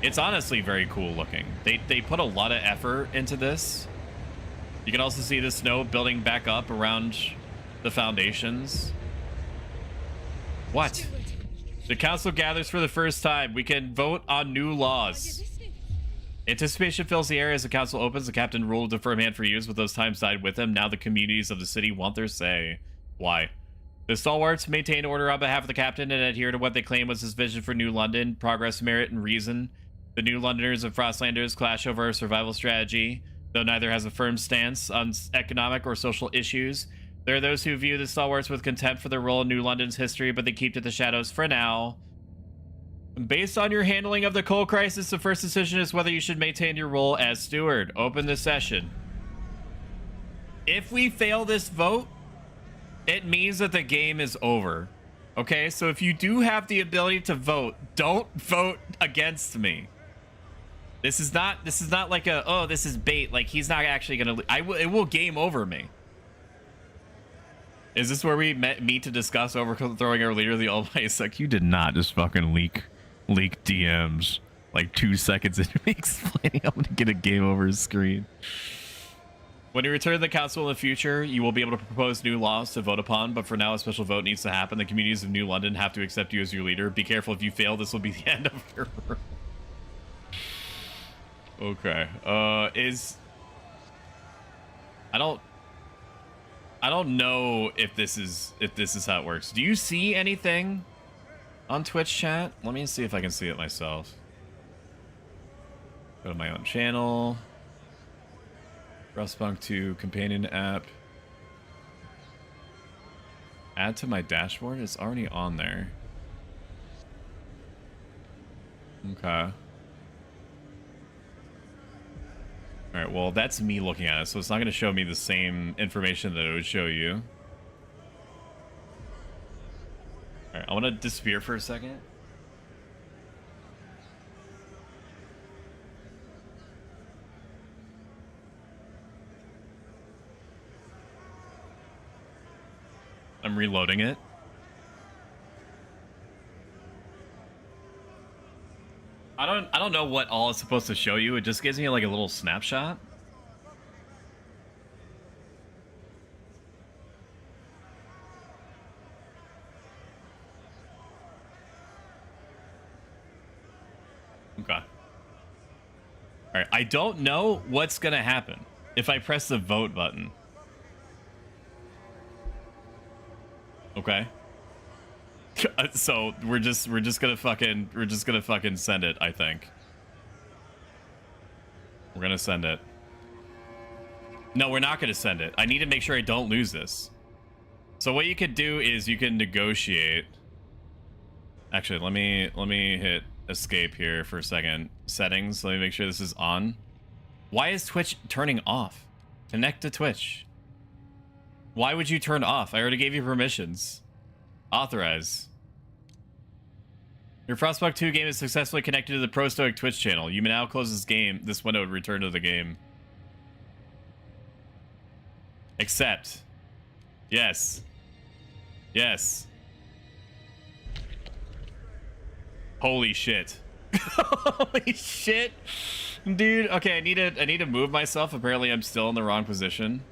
A: It's honestly very cool looking. They put a lot of effort into this. You can also see the snow building back up around the foundations. What? The council gathers for the first time. We can vote on new laws. Anticipation fills the air as the council opens. The captain ruled a firm hand for years, but those times died with him. Now the communities of the city want their say. Why? The stalwarts maintain order on behalf of the captain and adhere to what they claim was his vision for New London: progress, merit, and reason. The New Londoners and Frostlanders clash over a survival strategy, though neither has a firm stance on economic or social issues. There are those who view the stalwarts with contempt for their role in New London's history, but they keep to the shadows for now. Based on your handling of the coal crisis, the first decision is whether you should maintain your role as steward. Open the session. If we fail this vote, it means that the game is over. Okay, so if you do have the ability to vote, don't vote against me. This is not like a, oh, this is bait. Like, he's not actually gonna, it will game over me. Is this where we meet to discuss overthrowing our leader, the Almighty? It's like, you did not just fucking leak DMs like 2 seconds into me explaining I'm gonna get a game over screen. When you return to the council in the future, you will be able to propose new laws to vote upon, but for now a special vote needs to happen. The communities of New London have to accept you as your leader. Be careful, if you fail, this will be the end of your rule. Okay. I don't know if this is how it works. Do you see anything on Twitch chat? Let me see if I can see it myself. Go to my own channel. Frostpunk 2 companion app. Add to my dashboard? It's already on there. Okay. Alright, well, that's me looking at it, so it's not going to show me the same information that it would show you. Alright, I want to disappear for a second. I'm reloading it. I don't know what all it's supposed to show you. It just gives me like a little snapshot. All right, I don't know what's gonna happen if I press the vote button. Okay. So we're just gonna fucking send it, I think. We're gonna send it. No, we're not gonna send it. I need to make sure I don't lose this. So what you could do is you can negotiate. Actually, let me hit escape here for a second. Settings, let me make sure this is on. Why is Twitch turning off? Connect to Twitch. Why would you turn off? I already gave you permissions. Authorize. Your Frostpunk 2 game is successfully connected to the Pro Stoic Twitch channel. You may now close this window and return to the game. Accept. Yes. Yes. Holy shit. Holy shit. Dude, okay, I need to move myself. Apparently I'm still in the wrong position.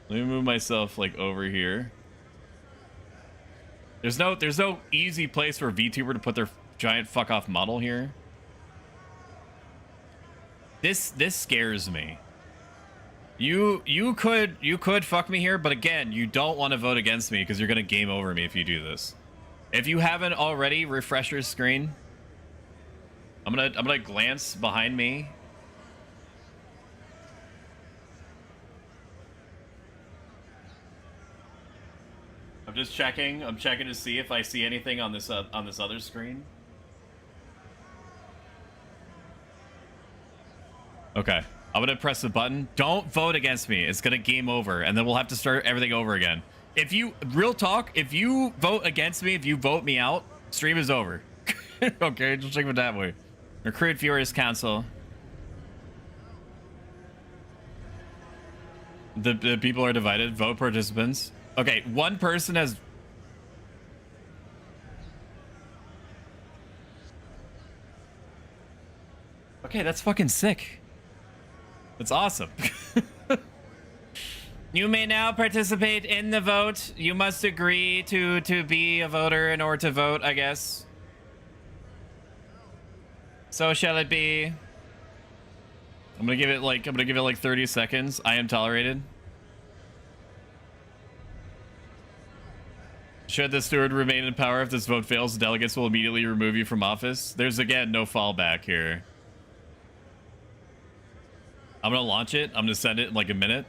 A: Let me move myself like over here. There's no easy place for VTuber to put their giant fuck off model here. This scares me. You could fuck me here, but again, you don't want to vote against me because you're gonna game over me if you do this. If you haven't already, refresh your screen. I'm gonna glance behind me. I'm just checking. I'm checking to see if I see anything on this other screen. Okay. I'm gonna press the button. Don't vote against me. It's gonna game over, and then we'll have to start everything over again. If you, real talk, if you vote against me, if you vote me out, stream is over. Okay, just think of it that way. Recruit viewers council. The people are divided. Vote participants. Okay, one person has... Okay, that's fucking sick. That's awesome. You may now participate in the vote. You must agree to be a voter in order to vote, I guess. So shall it be. I'm gonna give it like 30 seconds. I am tolerated. Should the steward remain in power if this vote fails, the delegates will immediately remove you from office. There's again no fallback here. I'm gonna launch it. I'm gonna send it in like a minute.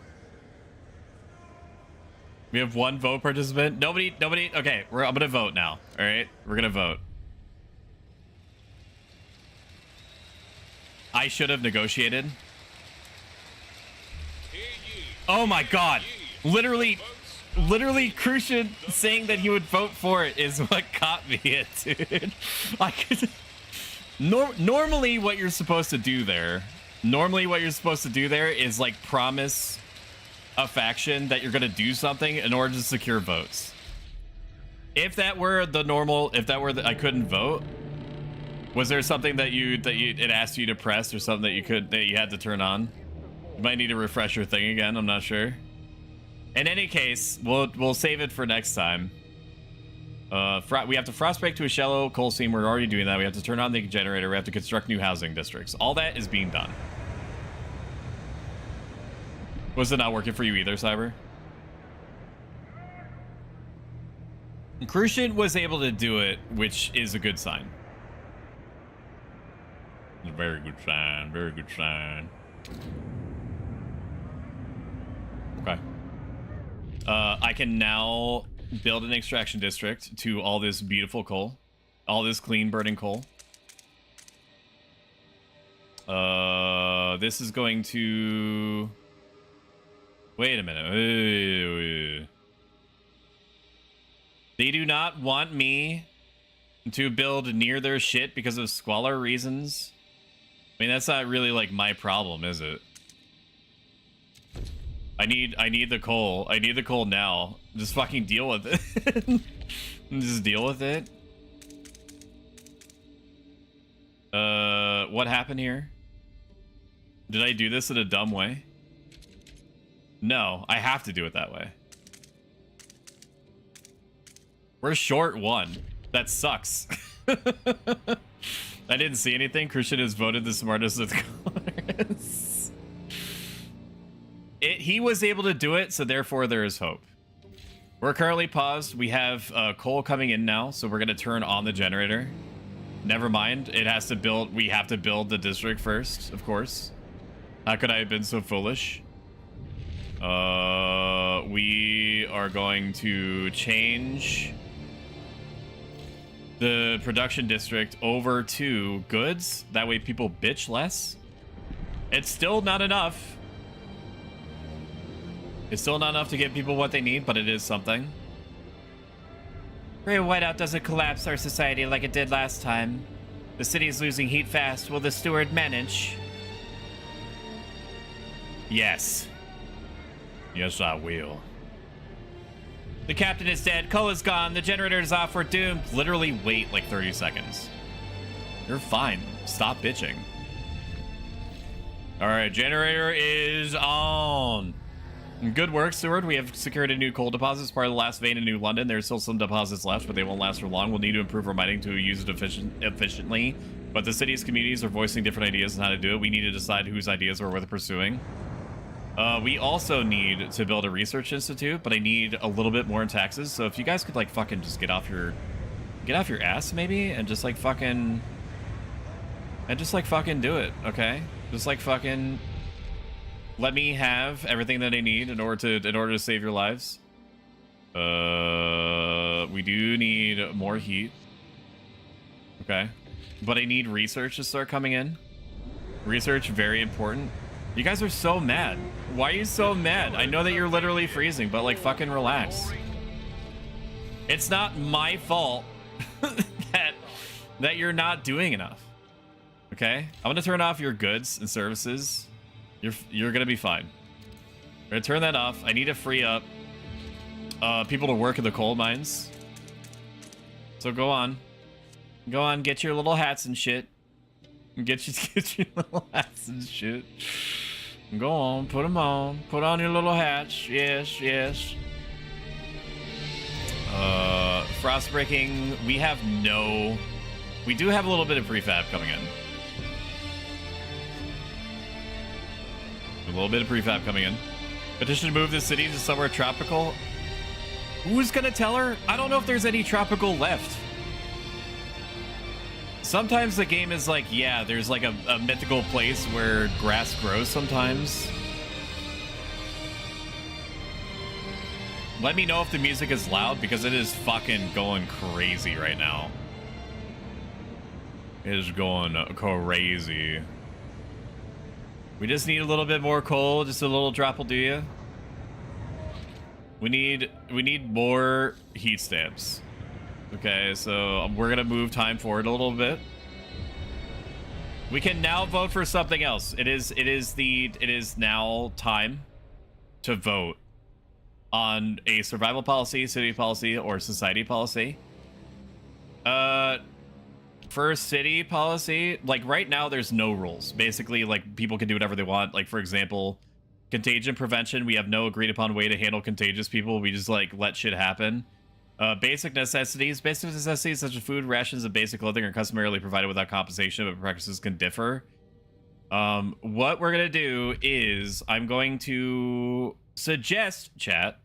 A: We have one vote participant. Nobody. Okay, I'm gonna vote now. All right, we're gonna vote. I should have negotiated. Oh my god! Literally, Crucian saying that he would vote for it is what caught me, dude. I could. Normally, what you're supposed to do there. Is like promise a faction that you're gonna do something in order to secure votes. If that were the normal, I couldn't vote. Was there something that it asked you to press or something that you had to turn on? You might need to refresh your thing again. I'm not sure. In any case, we'll save it for next time. We have to frostbreak to a shallow coal seam. We're already doing that. We have to turn on the generator. We have to construct new housing districts. All that is being done. Was it not working for you either, Cyber? Crucian was able to do it, which is a good sign. A very good sign. Very good sign. Okay. I can now build an extraction district to all this beautiful coal. All this clean burning coal. This is going to... Wait a minute. Wait. They do not want me to build near their shit because of squalor reasons. I mean, that's not really like my problem, is it? I need the coal. I need the coal now. Just fucking deal with it. Just deal with it. What happened here? Did I do this in a dumb way? No, I have to do it that way. We're short one. That sucks. I didn't see anything. Christian is voted the smartest of the colonists. He was able to do it, so therefore there is hope. We're currently paused. We have coal coming in now, so we're going to turn on the generator. Never mind. It has to build. We have to build the district first, of course. How could I have been so foolish? We are going to change the production district over to goods. That way people bitch less. It's still not enough. It's still not enough to give people what they need, but it is something. Pray a whiteout doesn't collapse our society like it did last time. The city is losing heat fast. Will the steward manage? Yes. Yes, I will. The captain is dead. Coal is gone. The generator is off. We're doomed. Literally wait like 30 seconds. You're fine. Stop bitching. All right, generator is on. Good work, Steward. We have secured a new coal deposit as part of the last vein in New London. There's still some deposits left, but they won't last for long. We'll need to improve our mining to use it efficiently. But the city's communities are voicing different ideas on how to do it. We need to decide whose ideas are worth pursuing. We also need to build a research institute, but I need a little bit more in taxes. So if you guys could like fucking just get off your ass maybe and just like fucking do it, okay? Just like fucking let me have everything that I need in order to save your lives. We do need more heat. Okay. But I need research to start coming in. Research, very important. You guys are so mad. Why are you so mad? I know that you're literally freezing, but like fucking relax. It's not my fault that you're not doing enough. Okay? I'm gonna turn off your goods and services. You're gonna be fine. I'm gonna turn that off. I need to free up people to work in the coal mines. So go on. Go on, get your little hats and shit. Get your little hats and shit. Go on, put them on. Put on your little hats. Yes, yes. Frost breaking. We have no... We do have a little bit of prefab coming in. A little bit of prefab coming in. Petition to move the city to somewhere tropical. Who's gonna tell her? I don't know if there's any tropical left. Sometimes the game is like, yeah, there's like a mythical place where grass grows sometimes. Let me know if the music is loud because it is fucking going crazy right now. It is going crazy. We just need a little bit more coal, just a little drop will do ya. We need more heat stamps. Okay, so we're gonna move time forward a little bit. We can now vote for something else. It is now time to vote on a survival policy, city policy, or society policy. For city policy, like right now there's no rules. Basically, like people can do whatever they want. Like for example, contagion prevention, we have no agreed upon way to handle contagious people. We just like let shit happen. Basic necessities such as food, rations, and basic clothing are customarily provided without compensation, but practices can differ. What we're gonna do is I'm going to suggest, chat,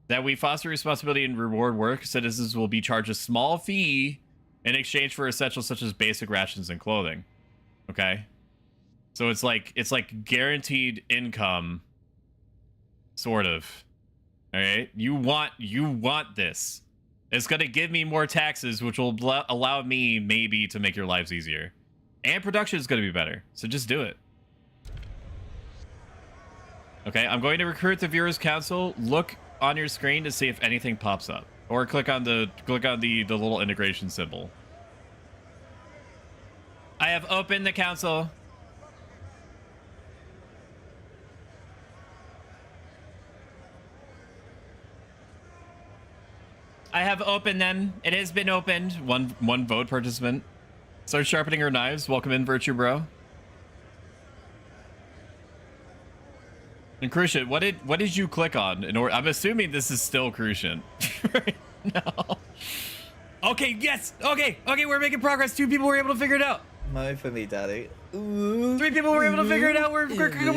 A: that we foster responsibility and reward work. Citizens will be charged a small fee in exchange for essentials such as basic rations and clothing. Okay, so it's like guaranteed income, sort of. All right, you want this. It's gonna give me more taxes, which will allow me maybe to make your lives easier, and production is gonna be better. So just do it. Okay, I'm going to recruit the viewers council. Look on your screen to see if anything pops up, or click on the little integration symbol. I have opened the council. I have opened them. It has been opened. One vote participant. Start sharpening her knives. Welcome in, Virtue Bro. And Crucian, what did you click on in order? I'm assuming this is still Crucian right now. Okay, yes. Okay, we're making progress. 2 people were able to figure it out.
G: Mo for me, daddy. Ooh.
A: 3 people were able to figure it out. We're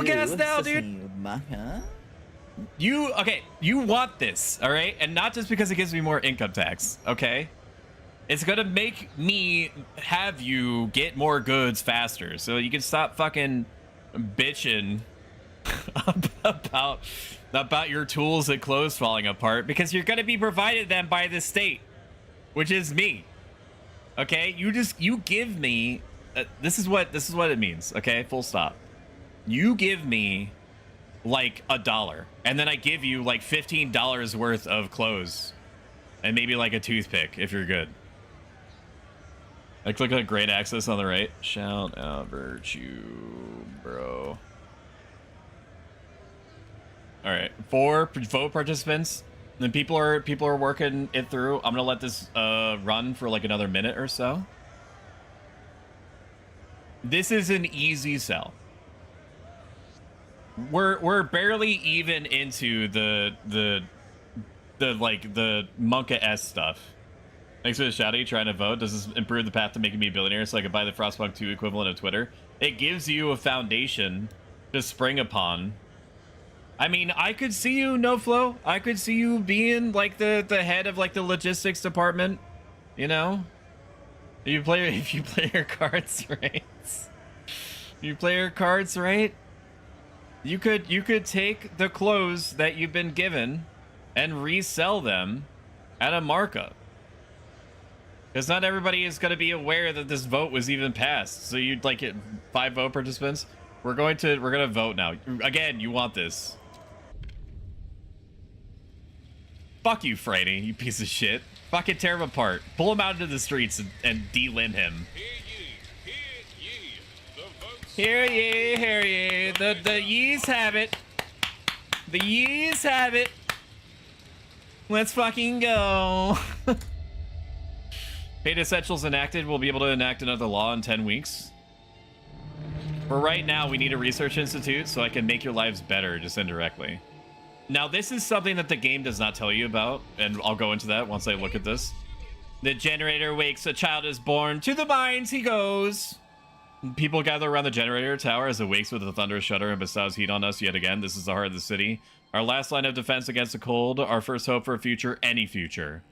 A: gas now, dude.
G: Huh?
A: You want this, all right? And not just because it gives me more income tax, okay? It's gonna make me have you get more goods faster, so you can stop fucking bitching about your tools and clothes falling apart, because you're gonna be provided them by the state, which is me. Okay, you give me. This is what it means. Okay, full stop. You give me like $1, and then I give you like $15 worth of clothes, and maybe like a toothpick if you're good. I click on great access on the right. Shout out Virtue, bro. All right, 4 vote participants. Then people are working it through. I'm gonna let this run for like another minute or so. This is an easy sell. We're barely even into the Monka S stuff. Thanks for the shout out. Trying to vote. Does this improve the path to making me a billionaire so I can buy the Frostpunk 2 equivalent of Twitter? It gives you a foundation to spring upon. I mean, I could see you, NoFlow. I could see you being like the head of like the logistics department. You know, if you play your cards right. You play your cards right. You could take the clothes that you've been given and resell them at a markup. Because not everybody is going to be aware that this vote was even passed. So you'd like it 5 vote participants. We're gonna vote now. Again, you want this. Fuck you, Friday, you piece of shit. Fucking tear him apart. Pull him out into the streets and de-limb him. Hear ye. The yees have it. The yees have it. Let's fucking go. Paid Essentials enacted. We'll be able to enact another law in 10 weeks. For right now, we need a research institute so I can make your lives better just indirectly. Now, this is something that the game does not tell you about, and I'll go into that once I look at this. The generator wakes, a child is born, to the mines he goes. People gather around the generator tower as it wakes with a thunderous shudder and bestows heat on us yet again. This is the heart of the city. Our last line of defense against the cold, our first hope for a future, any future.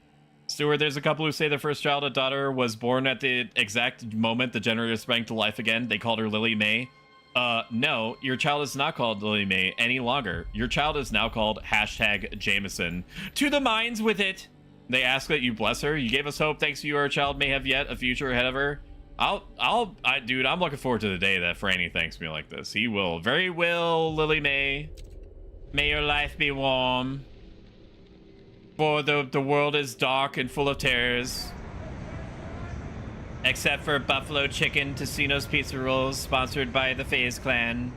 A: Stuart, there's a couple who say their first child, a daughter, was born at the exact moment the generator sprang to life again. They called her Lily May. No, your child is not called Lily May any longer. Your child is now called #Jameson. To the mines with it. They ask that you bless her. You gave us hope. Thanks to you, our child may have yet a future ahead of her. Dude, I'm looking forward to the day that Franny thanks me like this. He will. Very will, Lily May. May your life be warm. For the world is dark and full of terrors. Except for Buffalo Chicken, Tocino's Pizza Rolls, sponsored by the FaZe Clan.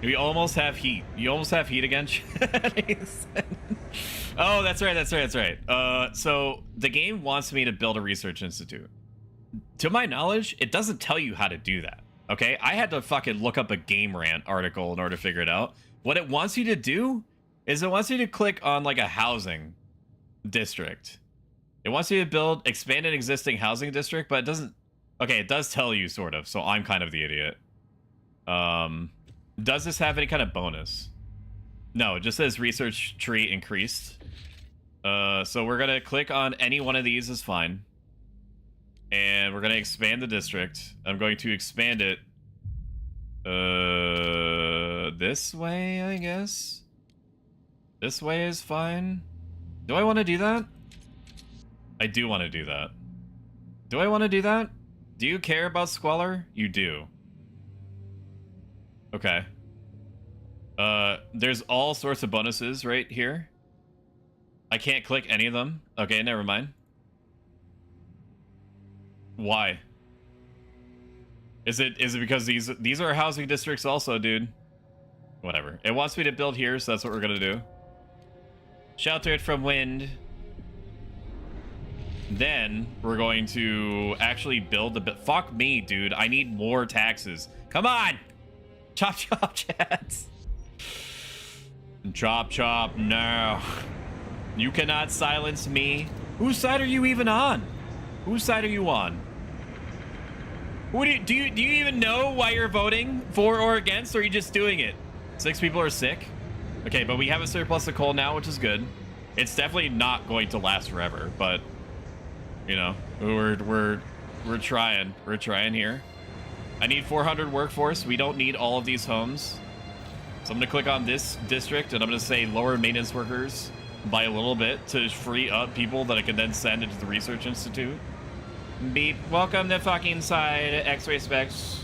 A: We almost have heat. You almost have heat again? Oh, that's right. So the game wants me to build a research institute. To my knowledge, it doesn't tell you how to do that. Okay? I had to fucking look up a Game Rant article in order to figure it out. What it wants you to do is it wants you to click on like a housing district. It wants you to expand an existing housing district, but it doesn't. Okay, it does tell you sort of, so I'm kind of the idiot. Does this have any kind of bonus? No, it just says research tree increased. So we're gonna click on any one of these is fine. And we're gonna expand the district. I'm going to expand it this way, I guess. This way is fine. Do I want to do that? I do want to do that. Do I want to do that? Do you care about squalor? You do. Okay. There's all sorts of bonuses right here. I can't click any of them. Okay, never mind. Why? Is it because these are housing districts also, dude? Whatever. It wants me to build here, so that's what we're gonna do. Sheltered from wind. Then we're going to actually build the bit. Fuck me, dude. I need more taxes. Come on. Chop, chop, chats. Chop, chop. No. You cannot silence me. Whose side are you even on? Whose side are you on? What do you even know why you're voting for or against, or are you just doing it? 6 people are sick. Okay, but we have a surplus of coal now, which is good. It's definitely not going to last forever, but you know, we're trying. We're trying here. I need 400 workforce. We don't need all of these homes. So I'm gonna click on this district and I'm gonna say lower maintenance workers by a little bit to free up people that I can then send into the research institute. Beep. Welcome to fucking side, X-ray specs.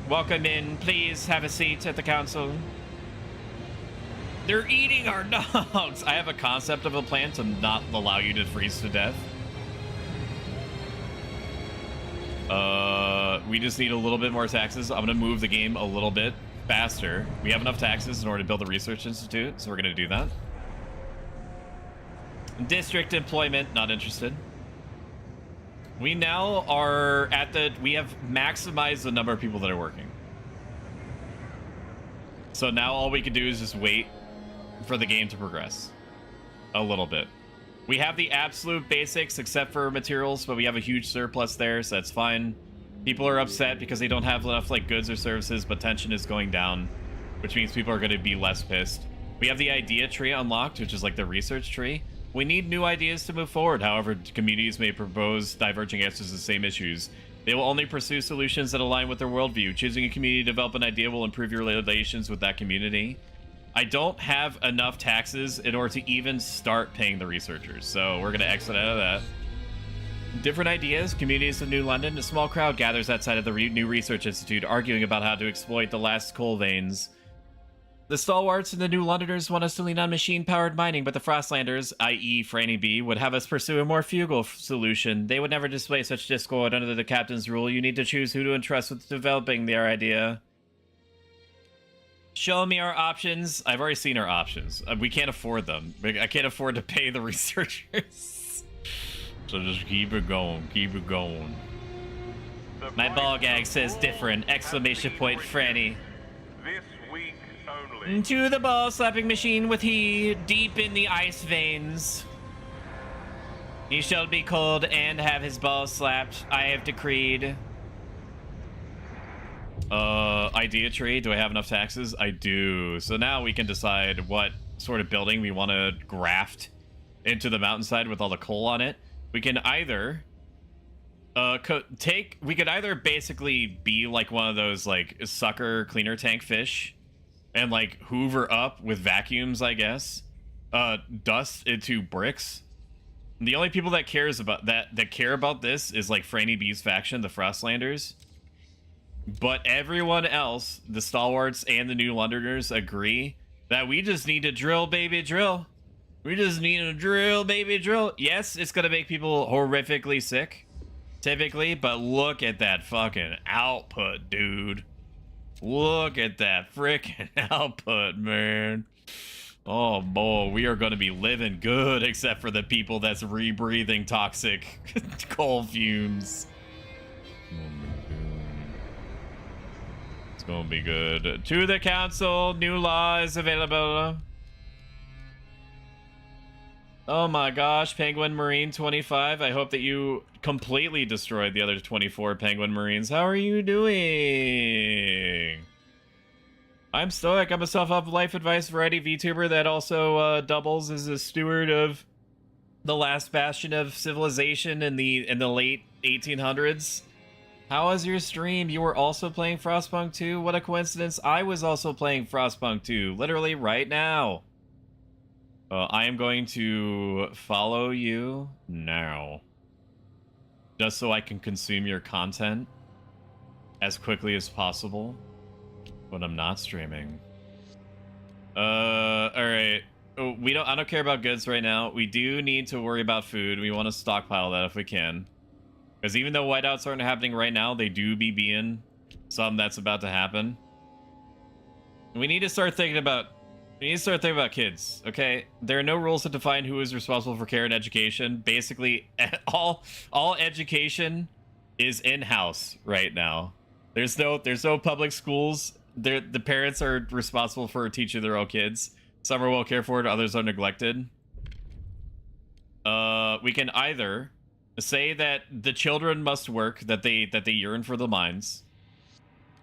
A: Welcome in. Please have a seat at the council. They're eating our dogs. I have a concept of a plan to not allow you to freeze to death. We just need a little bit more taxes. I'm gonna move the game a little bit faster. We have enough taxes in order to build the research institute, so we're gonna do that. District employment, not interested. We now are at we have maximized the number of people that are working. So now all we can do is just wait for the game to progress a little bit. We have the absolute basics except for materials, but we have a huge surplus there, so that's fine. People are upset because they don't have enough like goods or services, but tension is going down, which means people are going to be less pissed. We have the idea tree unlocked, which is like the research tree. We need new ideas to move forward. However, communities may propose diverging answers to the same issues. They will only pursue solutions that align with their worldview. Choosing a community to develop an idea will improve your relations with that community. I don't have enough taxes in order to even start paying the researchers, so we're going to exit out of that. Different ideas. Communities of New London. A small crowd gathers outside of the new research institute, arguing about how to exploit the last coal veins. The stalwarts and the New Londoners want us to lean on machine-powered mining, but the Frostlanders, i.e. Franny B, would have us pursue a more frugal solution. They would never display such discord under the captain's rule. You need to choose who to entrust with developing their idea. Show me our options. I've already seen our options. We can't afford them. I can't afford to pay the researchers. So just keep it going. Keep it going. My ball gag says different! Exclamation point, Franny.
H: This week only.
A: To the ball slapping machine with he deep in the ice veins. He shall be cold and have his ball slapped. I have decreed. Idea tree. Do I have enough taxes? I do. So now we can decide what sort of building we want to graft into the mountainside with all the coal on it. We can either we could either basically be like one of those like sucker cleaner tank fish and like hoover up with vacuums, I guess, dust into bricks. And the only people that care about this is like Franny B's faction, the Frostlanders. But everyone else, the stalwarts and the New Londoners, agree that we just need to drill, baby, drill. We just need to drill, baby, drill. Yes, it's gonna make people horrifically sick, typically, but look at that fucking output, dude. Look at that freaking output, man. Oh boy, we are gonna be living good, except for the people that's rebreathing toxic coal fumes. It's gonna be good. To the council, new law is available. Oh my gosh, Penguin Marine 25. I hope that you completely destroyed the other 24 Penguin Marines. How are you doing? I'm Stoic. I'm a self-help life advice variety VTuber that also doubles as a steward of the last bastion of civilization in the late 1800s. How was your stream? You were also playing Frostpunk 2? What a coincidence. I was also playing Frostpunk 2, literally right now. I am going to follow you now, just so I can consume your content as quickly as possible when I'm not streaming. All right. Oh, I don't care about goods right now. We do need to worry about food. We want to stockpile that if we can, because even though whiteouts aren't happening right now, they do be being something that's about to happen. We need to start thinking about. We need to start thinking about kids, okay? There are no rules that define who is responsible for care and education. Basically, all education is in-house right now. There's no public schools. The parents are responsible for teaching their own kids. Some are well cared for, others are neglected. we can either say that the children must work, that they yearn for the mines,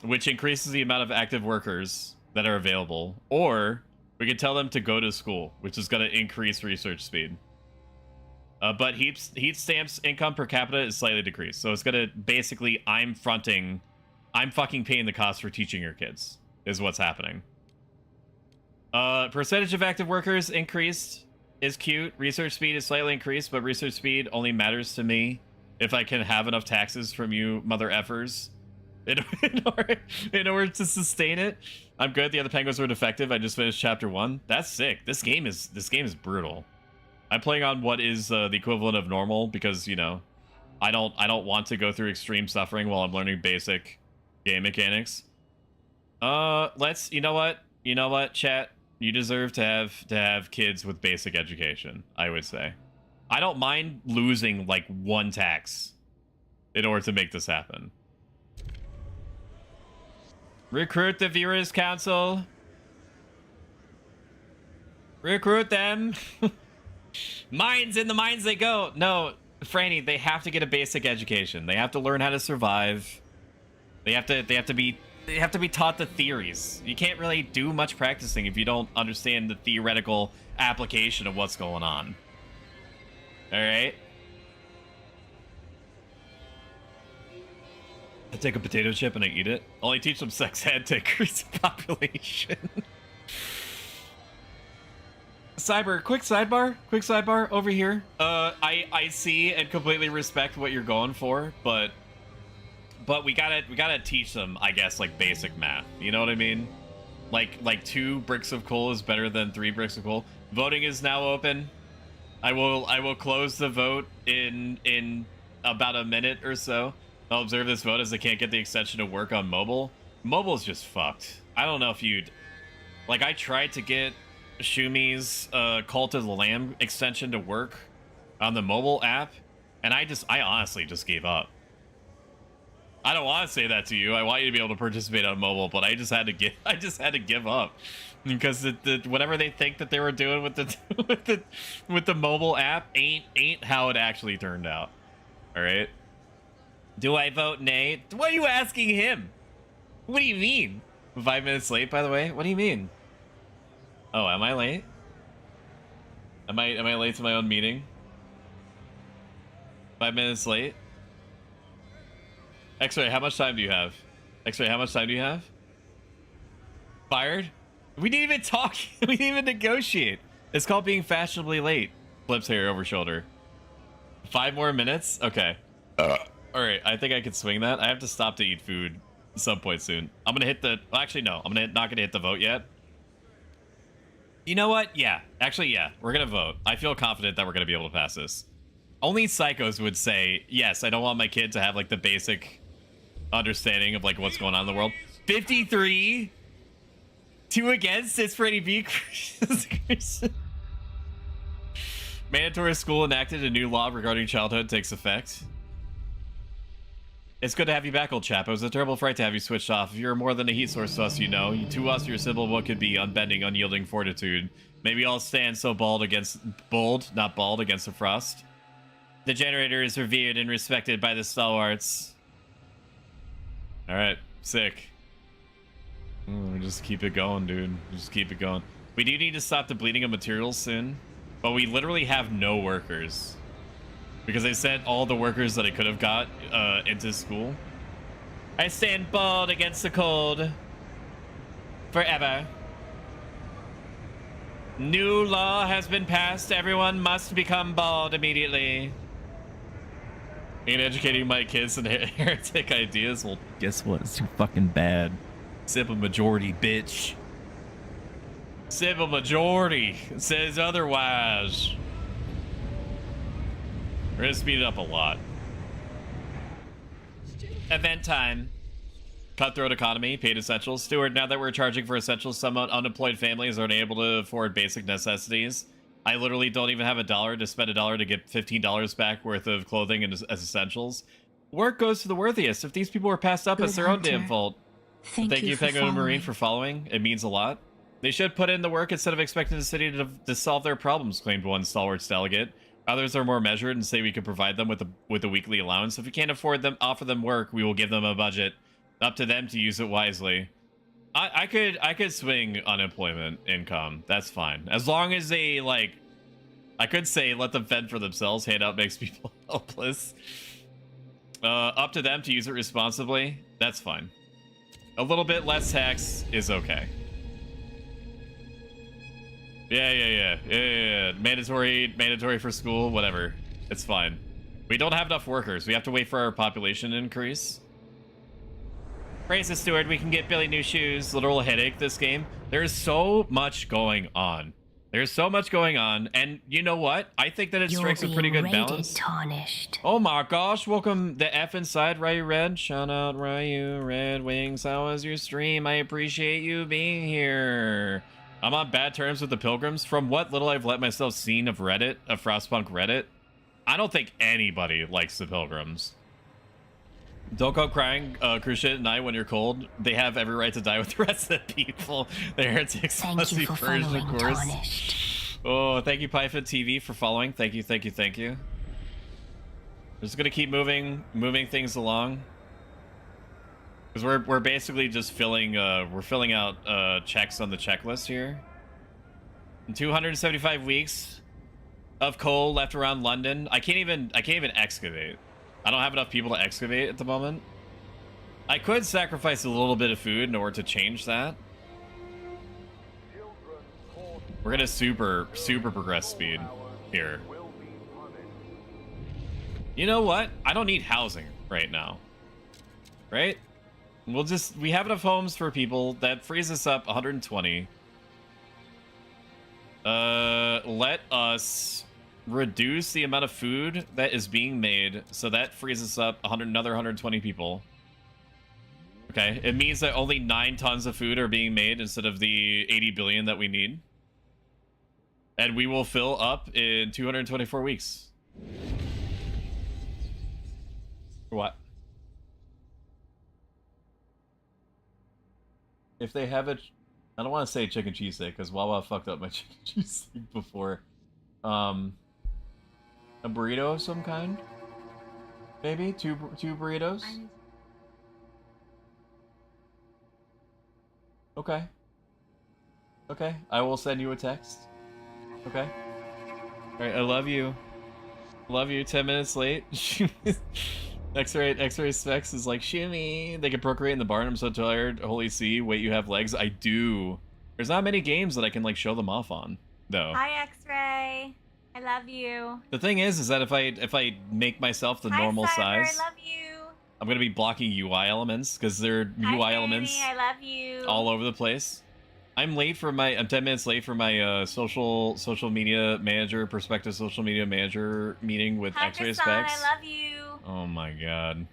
A: which increases the amount of active workers that are available, or we can tell them to go to school, which is going to increase research speed. But heat stamps income per capita is slightly decreased, so it's going to basically I'm fucking paying the cost for teaching your kids is what's happening. Percentage of active workers increased is cute. Research speed is slightly increased, but research speed only matters to me if I can have enough taxes from you mother effers in order to sustain it. I'm good. The other penguins were defective. I just finished chapter 1. That's sick. This game is brutal. I'm playing on what is the equivalent of normal because, you know, I don't want to go through extreme suffering while I'm learning basic game mechanics. You know what, chat? You deserve to have kids with basic education, I would say. I don't mind losing like 1 tax in order to make this happen. Recruit the Viewers Council. Recruit them. Mines, in the mines they go. No, Franny, they have to get a basic education. They have to learn how to survive. They have to be taught the theories. You can't really do much practicing if you don't understand the theoretical application of what's going on. All right. I take a potato chip and I eat it. Only teach them sex ed to increase the population. Quick sidebar over here. I see and completely respect what you're going for, but we gotta teach them, I guess, like basic math. You know what I mean? Like 2 bricks of coal is better than 3 bricks of coal. Voting is now open. I will close the vote in about a minute or so. I'll observe this vote as I can't get the extension to work on mobile. Mobile's just fucked. I don't know if you'd... Like, I tried to get Shumi's Cult of the Lamb extension to work on the mobile app, and I honestly just gave up. I don't want to say that to you. I want you to be able to participate on mobile, but I just had to give up because whatever they think that they were doing with the mobile app ain't how it actually turned out. All right. Do I vote nay? What are you asking him? What do you mean? 5 minutes late, by the way. What do you mean? Oh, am I late? Am I late to my own meeting? 5 minutes late? X-Ray, how much time do you have? X-Ray, how much time do you have? Fired? We didn't even talk. We didn't even negotiate. It's called being fashionably late. Flips hair over shoulder. 5 more minutes? Okay. All right, I think I can swing that. I have to stop to eat food at some point soon. I'm gonna hit the... Well, actually, no. Not gonna hit the vote yet. You know what? Yeah. Actually, yeah. We're gonna vote. I feel confident that we're gonna be able to pass this. Only psychos would say, yes, I don't want my kid to have, like, the basic understanding of, like, what's going on in the world. 53? 2 against? It's pretty big. Mandatory school enacted. A new law regarding childhood takes effect. It's good to have you back, old chap. It was a terrible fright to have you switched off. If you're more than a heat source to us, you know. To us, your symbol what could be unbending, unyielding fortitude. Maybe I'll stand so bold, not bald, against the frost. The generator is revered and respected by the stalwarts. Alright, sick. Just keep it going, dude. Just keep it going. We do need to stop the bleeding of materials soon, but we literally have no workers. Because I sent all the workers that I could have got into school. I stand bald against the cold. Forever. New law has been passed. Everyone must become bald immediately. Ain't educating my kids in heretic ideas. Well, guess what? It's too fucking bad. Simple majority, bitch. Simple majority says otherwise. We're gonna speed it up a lot. Event time. Cutthroat economy, paid essentials. Steward, now that we're charging for essentials, some unemployed families aren't able to afford basic necessities. I literally don't even have $1 to spend $1 to get $15 back worth of clothing and as essentials. Work goes to the worthiest. If these people were passed up, it's their own damn fault. Thank you, Penguin Marine, for following. It means a lot. They should put in the work instead of expecting the city to solve their problems, claimed one stalwarts delegate. Others are more measured and say we could provide them with a weekly allowance. If we can't afford them, offer them work, we will give them a budget. Up to them to use it wisely. I could swing unemployment income. That's fine. As long as they, like, I could say let them fend for themselves. Handout makes people helpless. Up to them to use it responsibly. That's fine. A little bit less tax is okay. Yeah. Mandatory for school, whatever. It's fine. We don't have enough workers. We have to wait for our population to increase. Praise the steward, we can get Billy new shoes. Literal headache this game. There's so much going on. There's so much going on, and you know what? I think that it strikes a pretty good balance.
F: Tarnished.
A: Oh my gosh, welcome the F inside, Ryu Red. Shout out Ryu Red Wings. How was your stream? I appreciate you being here. I'm on bad terms with the Pilgrims. From what little I've let myself seen of Reddit, of Frostpunk Reddit, I don't think anybody likes the Pilgrims. Don't go crying, cruise ship at night when you're cold. They have every right to die with the rest of the people. They're heretics.
F: Thank you for following, Tarnished.
A: Oh, thank you, Pyfit TV, for following. Thank you. We're just gonna keep moving things along. Because we're basically just filling out checks on the checklist here. And 275 weeks of coal left around London. I can't even excavate. I don't have enough people to excavate at the moment. I could sacrifice a little bit of food in order to change that. We're gonna super progress speed here. You know what? I don't need housing right now. Right? We have enough homes for people. That frees us up 120. Let us reduce the amount of food that is being made, so that frees us up another 120 people. Okay, it means that only 9 tons of food are being made instead of the 80 billion that we need. And we will fill up in 224 weeks. What? If they have it, I don't want to say chicken cheesesteak because Wawa fucked up my chicken cheesesteak before. A burrito of some kind? Maybe? Two burritos? Okay. Okay, I will send you a text. Okay. Alright, I love you. Love you, 10 minutes late. X-ray specs is like, shimmy. They can procreate in the barn. I'm so tired. Holy C, wait, you have legs? I do. There's not many games that I can, like, show them off on, though.
I: Hi, X-ray. I love you.
A: The thing is that if I make myself the normal size,
I: I love you.
A: I'm gonna be blocking UI elements because they're UI elements.
I: I love you.
A: All over the place. I'm 10 minutes late for my social media manager, prospective social media manager meeting with X-ray specs.
I: I love you.
A: Oh my god.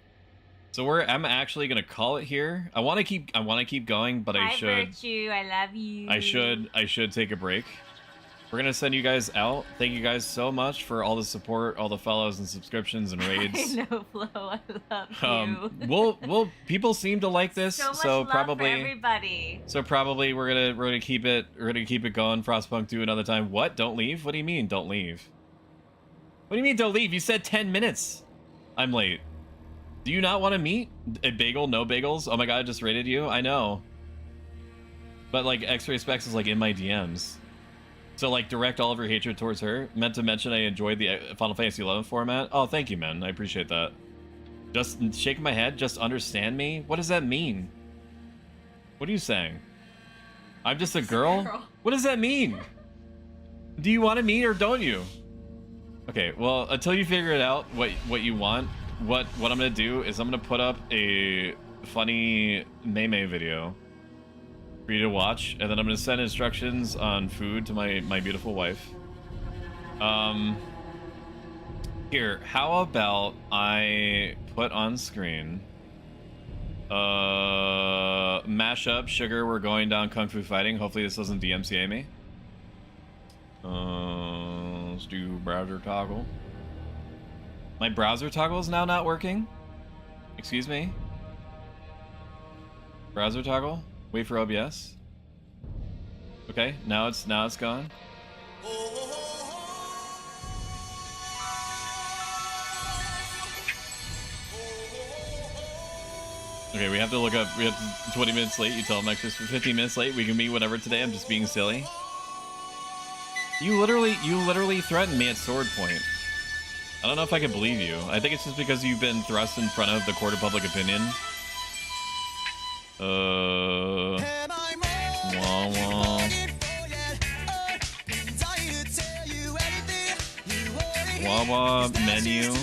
A: So I'm actually gonna call it here. I want to keep going, but I should.
I: Virtue, I love you.
A: I should take a break. We're gonna send you guys out. Thank you guys so much for all the support, all the follows and subscriptions and raids.
I: I know, Flo, I love you.
A: We'll people seem to like this,
I: so much
A: so
I: love
A: probably
I: for everybody.
A: So probably we're gonna keep it going. Frostpunk 2 another time. What? Don't leave? What do you mean? Don't leave? What do you mean don't leave? You said 10 minutes. I'm late. Do you not want to meet? A bagel? No bagels? Oh my god, I just rated you. I know. But like X-ray specs is like in my DMs. So, like, direct all of your hatred towards her. Meant to mention I enjoyed the Final Fantasy XI format. Oh, thank you, man. I appreciate that. Just shaking my head. Just understand me? What does that mean? What are you saying? I'm just a girl? What does that mean? Do you want to meet or don't you? Okay, well, until you figure it out, what you want, what I'm going to do is I'm going to put up a funny Mei video for you to watch, and then I'm gonna send instructions on food to my beautiful wife. Here, how about I put on screen mashup sugar, we're going down kung fu fighting. Hopefully this doesn't DMCA me. Let's do browser toggle. My browser toggle is now not working. Excuse me. Browser toggle. Wait for OBS. Okay, now it's gone. Okay, we have to look up. We have to, 20 minutes late. You tell them extras for 15 minutes late. We can meet whatever today. I'm just being silly. You literally threatened me at sword point. I don't know if I can believe you. I think it's just because you've been thrust in front of the court of public opinion. Wah wah. Wawa menu.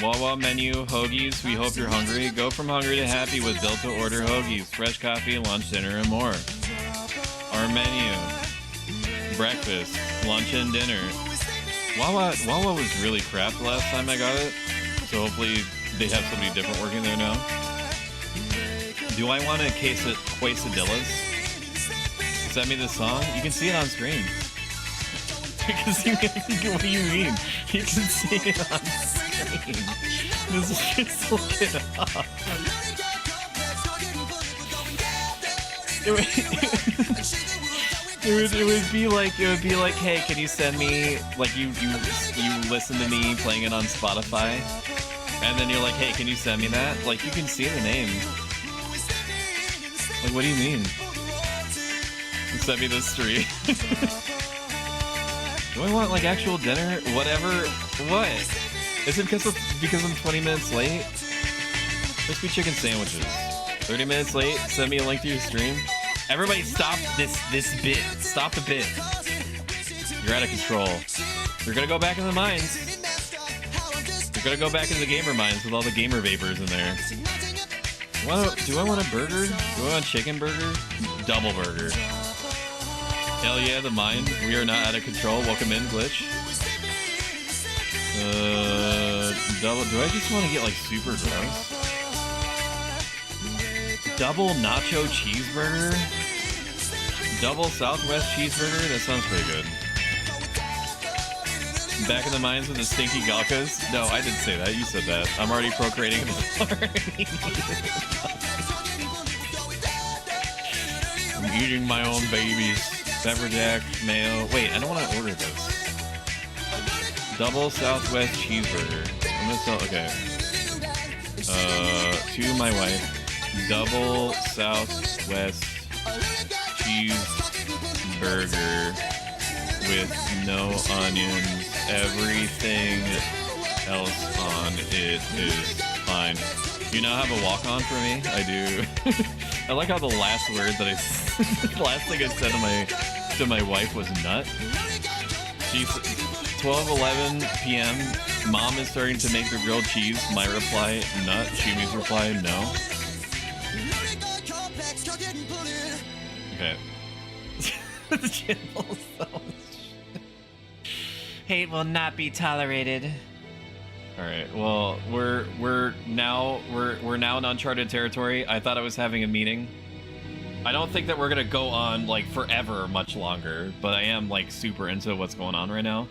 A: Wawa menu, hoagies, we hope you're hungry. Go from hungry to happy with built to order hoagies. Fresh coffee, lunch, dinner, and more. Our menu. Breakfast, lunch, and dinner. Wawa was really crap the last time I got it. So hopefully they have somebody different working there now. Do I want a case of quesadillas? Send me the song? You can see it on screen. You can see it. What do you mean? You can see it on screen. Just look it up. It would be like, hey, can you send me, like, you listen to me playing it on Spotify, and then you're like, hey, can you send me that? Like, you can see the name. Like, what do you mean? Send me this stream. Do I want, like, actual dinner? Whatever. What? Is it because I'm 20 minutes late? Crispy chicken sandwiches. 30 minutes late? Send me a link to your stream. Everybody stop this bit. Stop the bit. You're out of control. You're gonna go back in the mines. You're gonna go back into the gamer mines with all the gamer vapors in there. Do I want a burger? Do I want a chicken burger? Double burger. Hell yeah, the mine. We are not out of control. Welcome in, Glitch. Double. Do I just want to get, like, super gross? Double nacho cheeseburger? Double Southwest cheeseburger? That sounds pretty good. Back in the mines with the stinky galkas? No, I didn't say that. You said that. I'm already procreating. I'm eating my own babies. Pepperjack, mayo. Wait, I don't want to order this. Double Southwest cheeseburger. I'm gonna tell. Okay. To my wife. Double Southwest cheeseburger with no onions. Everything else on it is fine. Do you now have a walk-on for me? I do. I like how the last word that the last thing I said to my wife was nut. She's 12:11 p.m. Mom is starting to make the grilled cheese. My reply, nut. Shumi's reply, no. Okay. The channel hate will not be tolerated. All right. Well, we're now in uncharted territory. I thought I was having a meeting. I don't think that we're gonna go on, like, forever much longer, but I am, like, super into what's going on right now.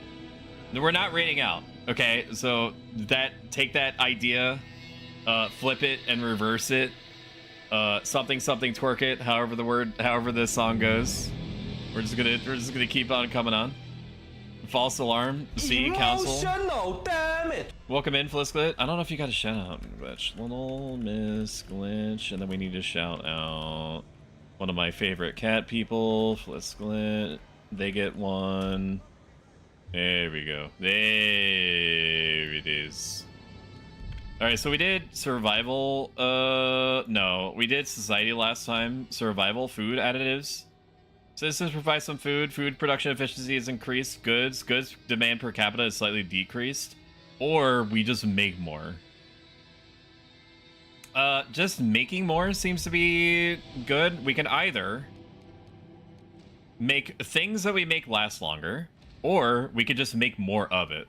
A: We're not raiding out, okay? So take that idea, flip it and reverse it. Something twerk it. However the song goes. We're just gonna keep on coming on. False alarm. See council. Damn it. Welcome in, Flisklet. I don't know if you got a shout out, Glitch. Little Miss Glitch, and then we need to shout out one of my favorite cat people, Flisklet. They get one. There we go. There it is. All right, so we did survival. No, we did society last time. Survival food additives. Citizens provide some food. Food production efficiency is increased. Goods demand per capita is slightly decreased. Or we just make more. Just making more seems to be good. We can either make things that we make last longer, or we could just make more of it.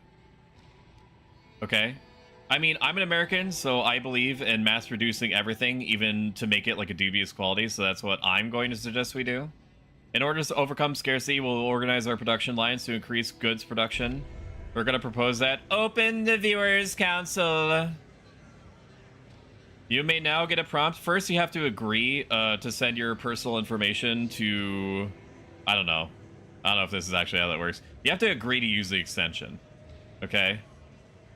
A: Okay? I mean, I'm an American, so I believe in mass producing everything, even to make it like a dubious quality, so that's what I'm going to suggest we do. In order to overcome scarcity, we'll organize our production lines to increase goods production. We're going to propose that. Open the Viewers Council. You may now get a prompt. First, you have to agree to send your personal information to... I don't know if this is actually how that works. You have to agree to use the extension. Okay?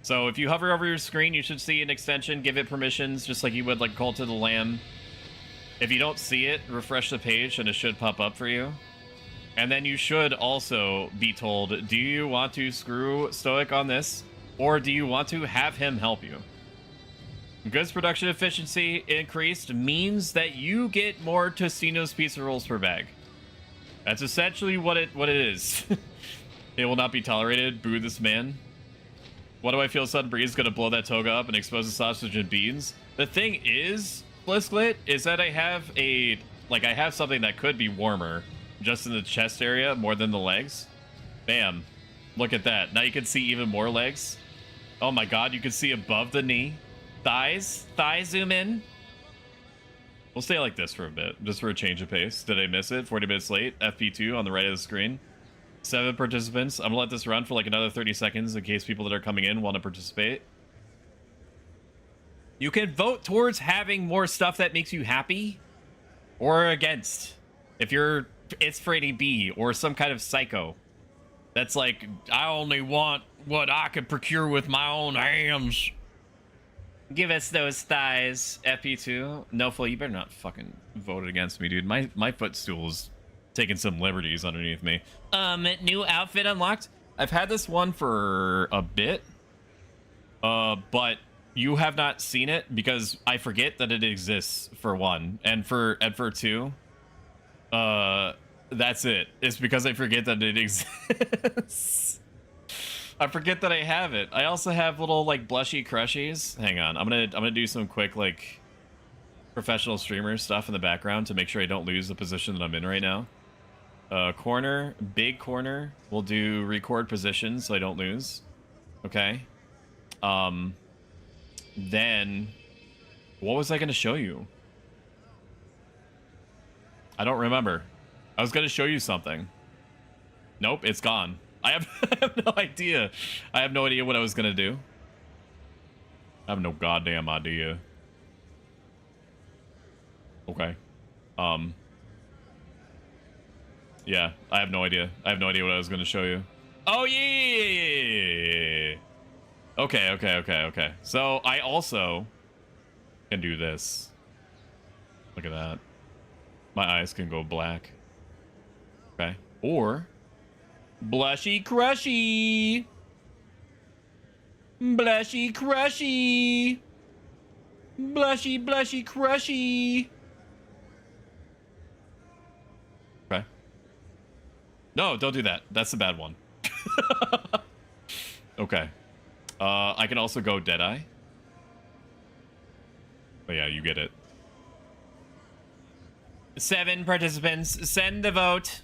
A: So if you hover over your screen, you should see an extension. Give it permissions, just like you would like Call to the Lamb. If you don't see it, refresh the page and it should pop up for you. And then you should also be told, do you want to screw Stoic on this? Or do you want to have him help you? Goods production efficiency increased means that you get more Tostino's pizza rolls per bag. That's essentially what it is. It will not be tolerated. Boo this man. What do I feel Sudden Breeze is going to blow that toga up and expose the sausage and beans? The thing is, Blisklit, is that I have something that could be warmer just in the chest area more than the legs. Bam. Look at that. Now you can see even more legs. Oh my god, you can see above the knee. Thighs zoom in. We'll stay like this for a bit, just for a change of pace. Did I miss it? 40 minutes late. FP2 on the right of the screen. 7 participants. I'm gonna let this run for like another 30 seconds in case people that are coming in want to participate. You can vote towards having more stuff that makes you happy, or against. If you're It's Freddy B or some kind of psycho that's like, I only want what I can procure with my own hands. Give us those thighs, FP2. No, Phil, you better not fucking vote against me, dude. My footstool's taking some liberties underneath me. New outfit unlocked. I've had this one for a bit, but you have not seen it because I forget that it exists, for one, and for two, that's it. It's because I forget that it exists. I forget that I have it. I also have little like blushy crushies. Hang on, I'm gonna do some quick like professional streamer stuff in the background to make sure I don't lose the position that I'm in right now. Corner, big corner. We'll do record position so I don't lose. Okay. Then what was I gonna show you? I don't remember. I was gonna show you something. Nope, it's gone. I have no idea. I have no idea what I was gonna do. I have no goddamn idea. Okay. Yeah, I have no idea. I have no idea what I was gonna show you. Oh yeah. Okay. So I also can do this. Look at that. My eyes can go black. Okay. Or blushy crushy. Blushy crushy. Blushy crushy. Okay. No, don't do that. That's the bad one. Okay. I can also go Deadeye. Oh yeah, you get it. 7 participants. Send the vote.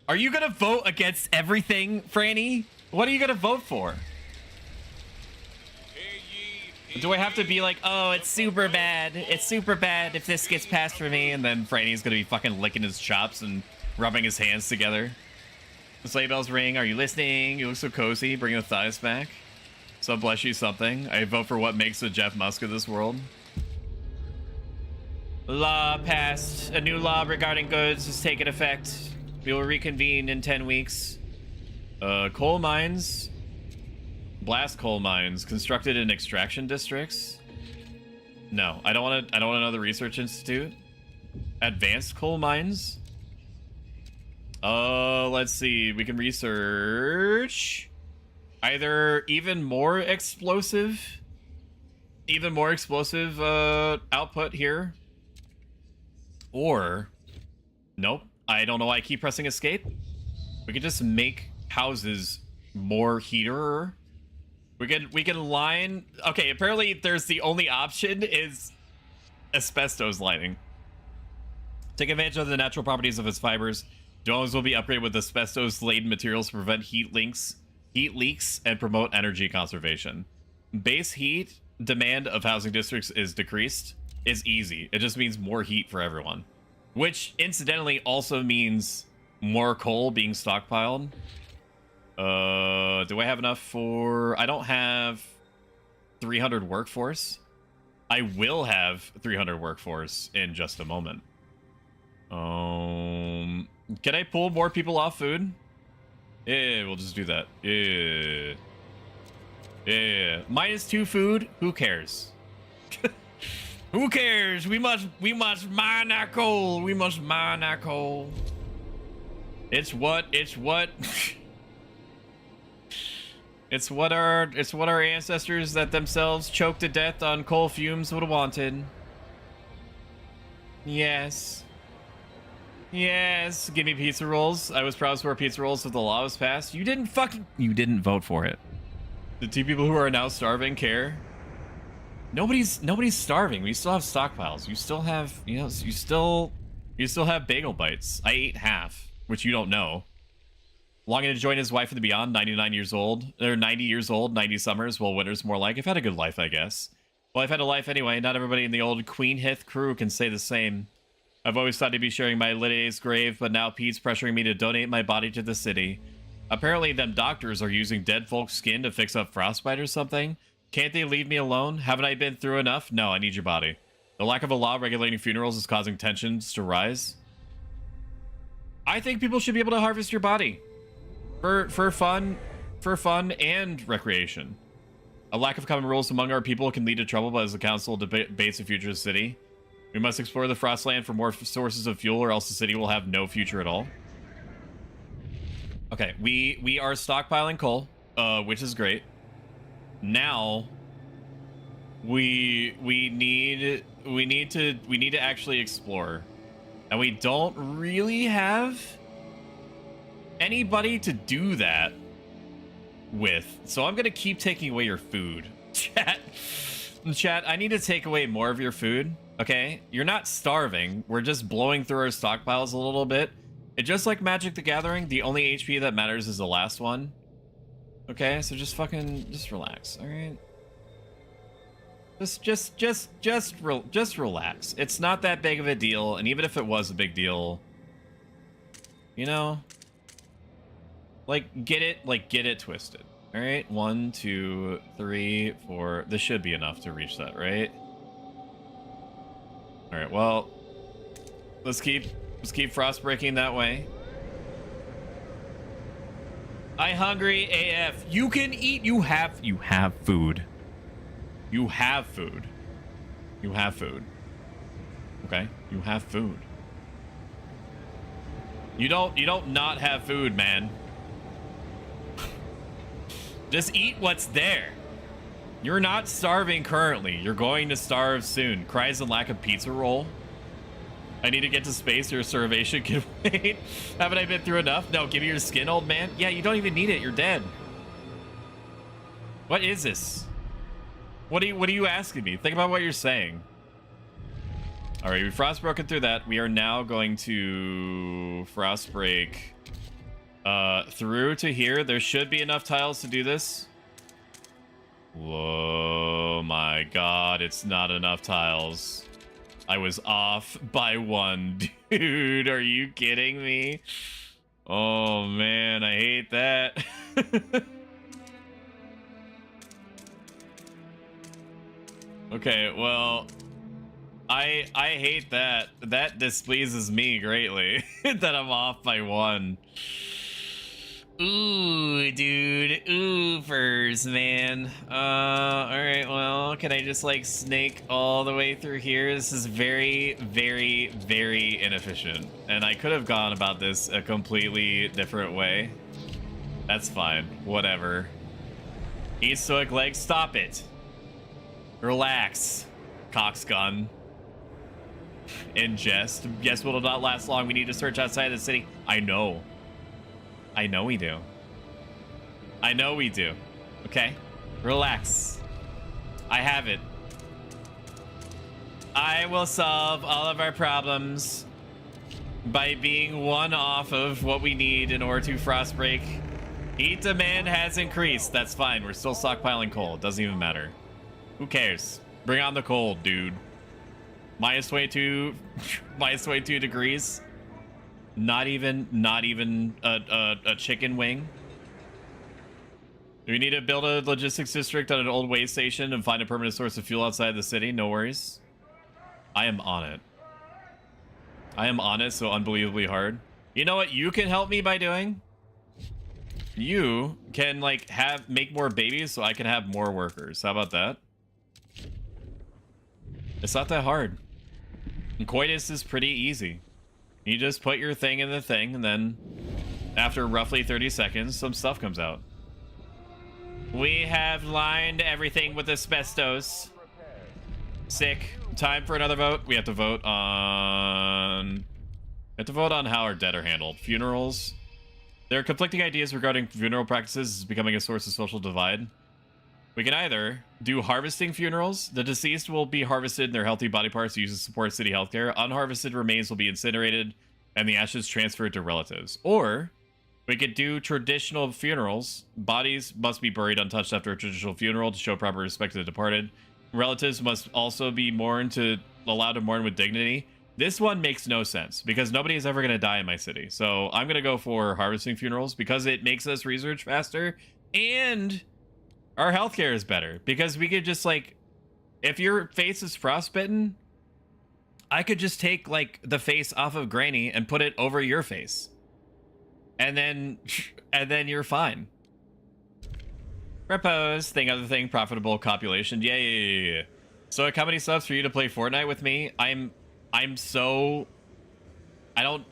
A: Are you gonna vote against everything, Franny? What are you gonna vote for? Do I have to be like, oh, it's super bad. It's super bad if this gets passed for me, and then Franny's gonna be fucking licking his chops and rubbing his hands together. The sleigh bells ring. Are you listening? You look so cozy. Bring the thighs back. So bless you something. I vote for what makes the Jeff Musk of this world. Law passed. A new law regarding goods has taken effect. We will reconvene in 10 weeks. Coal mines. Blast coal mines constructed in extraction districts. No, I don't want to know the research institute. Advanced coal mines. Let's see. We can research either even more explosive output here, or nope. I don't know why I keep pressing escape. We could just make houses more heater. We can line. Okay, apparently there's the only option is asbestos lining. Take advantage of the natural properties of its fibers. Domes will be upgraded with asbestos-laden materials to prevent heat leaks, and promote energy conservation. Base heat demand of housing districts is decreased. Is easy. It just means more heat for everyone. Which, incidentally, also means more coal being stockpiled. Do I have enough for... I don't have 300 workforce. I will have 300 workforce in just a moment. Can I pull more people off food? Yeah, we'll just do that. Yeah. Yeah. -2 food. Who cares? Who cares? We must mine our coal. We must mine our coal. It's what it's what our ancestors that themselves choked to death on coal fumes would have wanted. Yes. Yes. Give me pizza rolls. I was proud to support pizza rolls if the law was passed. You didn't vote for it. The 2 people who are now starving care. Nobody's starving. We still have stockpiles. You still have, you still have bagel bites. I ate half, which you don't know. Longing to join his wife in the beyond, 99 years old. Or 90 years old, 90 summers. Well, winter's more like. I've had a good life, I guess. Well, I've had a life anyway. Not everybody in the old Queen Hith crew can say the same. I've always thought to be sharing my Lydia's grave, but now Pete's pressuring me to donate my body to the city. Apparently, them doctors are using dead folks' skin to fix up frostbite or something. Can't they leave me alone? Haven't I been through enough? No, I need your body. The lack of a law regulating funerals is causing tensions to rise. I think people should be able to harvest your body. For fun and recreation. A lack of common rules among our people can lead to trouble, but as the council debates the future of the city, we must explore the Frostland for more sources of fuel, or else the city will have no future at all. Okay, we are stockpiling coal, which is great. Now we need to actually explore, and we don't really have anybody to do that with, so I'm gonna keep taking away your food. Chat, I need to take away more of your food. Okay, you're not starving. We're just blowing through our stockpiles a little bit. It's just like Magic the Gathering. The only HP that matters is the last one. Okay, so just relax. All right. Just relax. It's not that big of a deal, and even if it was a big deal, you know, get it twisted. All right, 1, 2, 3, 4. This should be enough to reach that, right? All right. Well, let's keep frost breaking that way. I hungry AF. You can eat. You have food. You have food. You have food. Okay? You have food. You don't not have food, man. Just eat what's there. You're not starving currently. You're going to starve soon. Cries and lack of pizza roll. I need to get to space or starvation can wait. Haven't I been through enough? No, give me your skin, old man. Yeah, you don't even need it. You're dead. What is this? What are you asking me? Think about what you're saying. All right, we frost broken through that. We are now going to frost break through to here. There should be enough tiles to do this. Whoa, my God, it's not enough tiles. I was off by 1. Dude, are you kidding me? Oh, man, I hate that. Okay, well, I hate that. That displeases me greatly that I'm off by 1. Ooh, dude. Oofers, man. Alright, well, can I just, snake all the way through here? This is very, very, very inefficient. And I could have gone about this a completely different way. That's fine. Whatever. Eat Stoic leg. Stop it. Relax. Coxgun. Ingest. Yes, will not last long. We need to search outside the city. I know. I know we do. I know we do. Okay? Relax. I have it. I will solve all of our problems by being 1 off of what we need in order to frost break. Heat demand has increased. That's fine. We're still stockpiling coal. It doesn't even matter. Who cares? Bring on the cold, dude. Minus 22 degrees. Not even a chicken wing. Do we need to build a logistics district on an old way station and find a permanent source of fuel outside the city? No worries. I am on it. I am on it so unbelievably hard. You know what you can help me by doing? you can like make more babies so I can have more workers. How about that? It's not that hard. And coitus is pretty easy. You just put your thing in the thing, and then after roughly 30 seconds, some stuff comes out. We have lined everything with asbestos. Sick. Time for another vote. We have to vote on... We have to vote on how our dead are handled. Funerals. There are conflicting ideas regarding funeral practices as becoming a source of social divide. We can either do harvesting funerals. The deceased will be harvested and their healthy body parts used to support city healthcare. Unharvested remains will be incinerated and the ashes transferred to relatives. Or we could do traditional funerals. Bodies must be buried untouched after a traditional funeral to show proper respect to the departed. Relatives must also be allowed to mourn with dignity. This one makes no sense because nobody is ever going to die in my city. So I'm going to go for harvesting funerals because it makes us research faster and our healthcare is better because we could just like, if your face is frostbitten, I could just take like the face off of Granny and put it over your face. And then you're fine. Propose, thing, other thing, profitable copulation. Yeah. So how many subs for you to play Fortnite with me? I'm so... I don't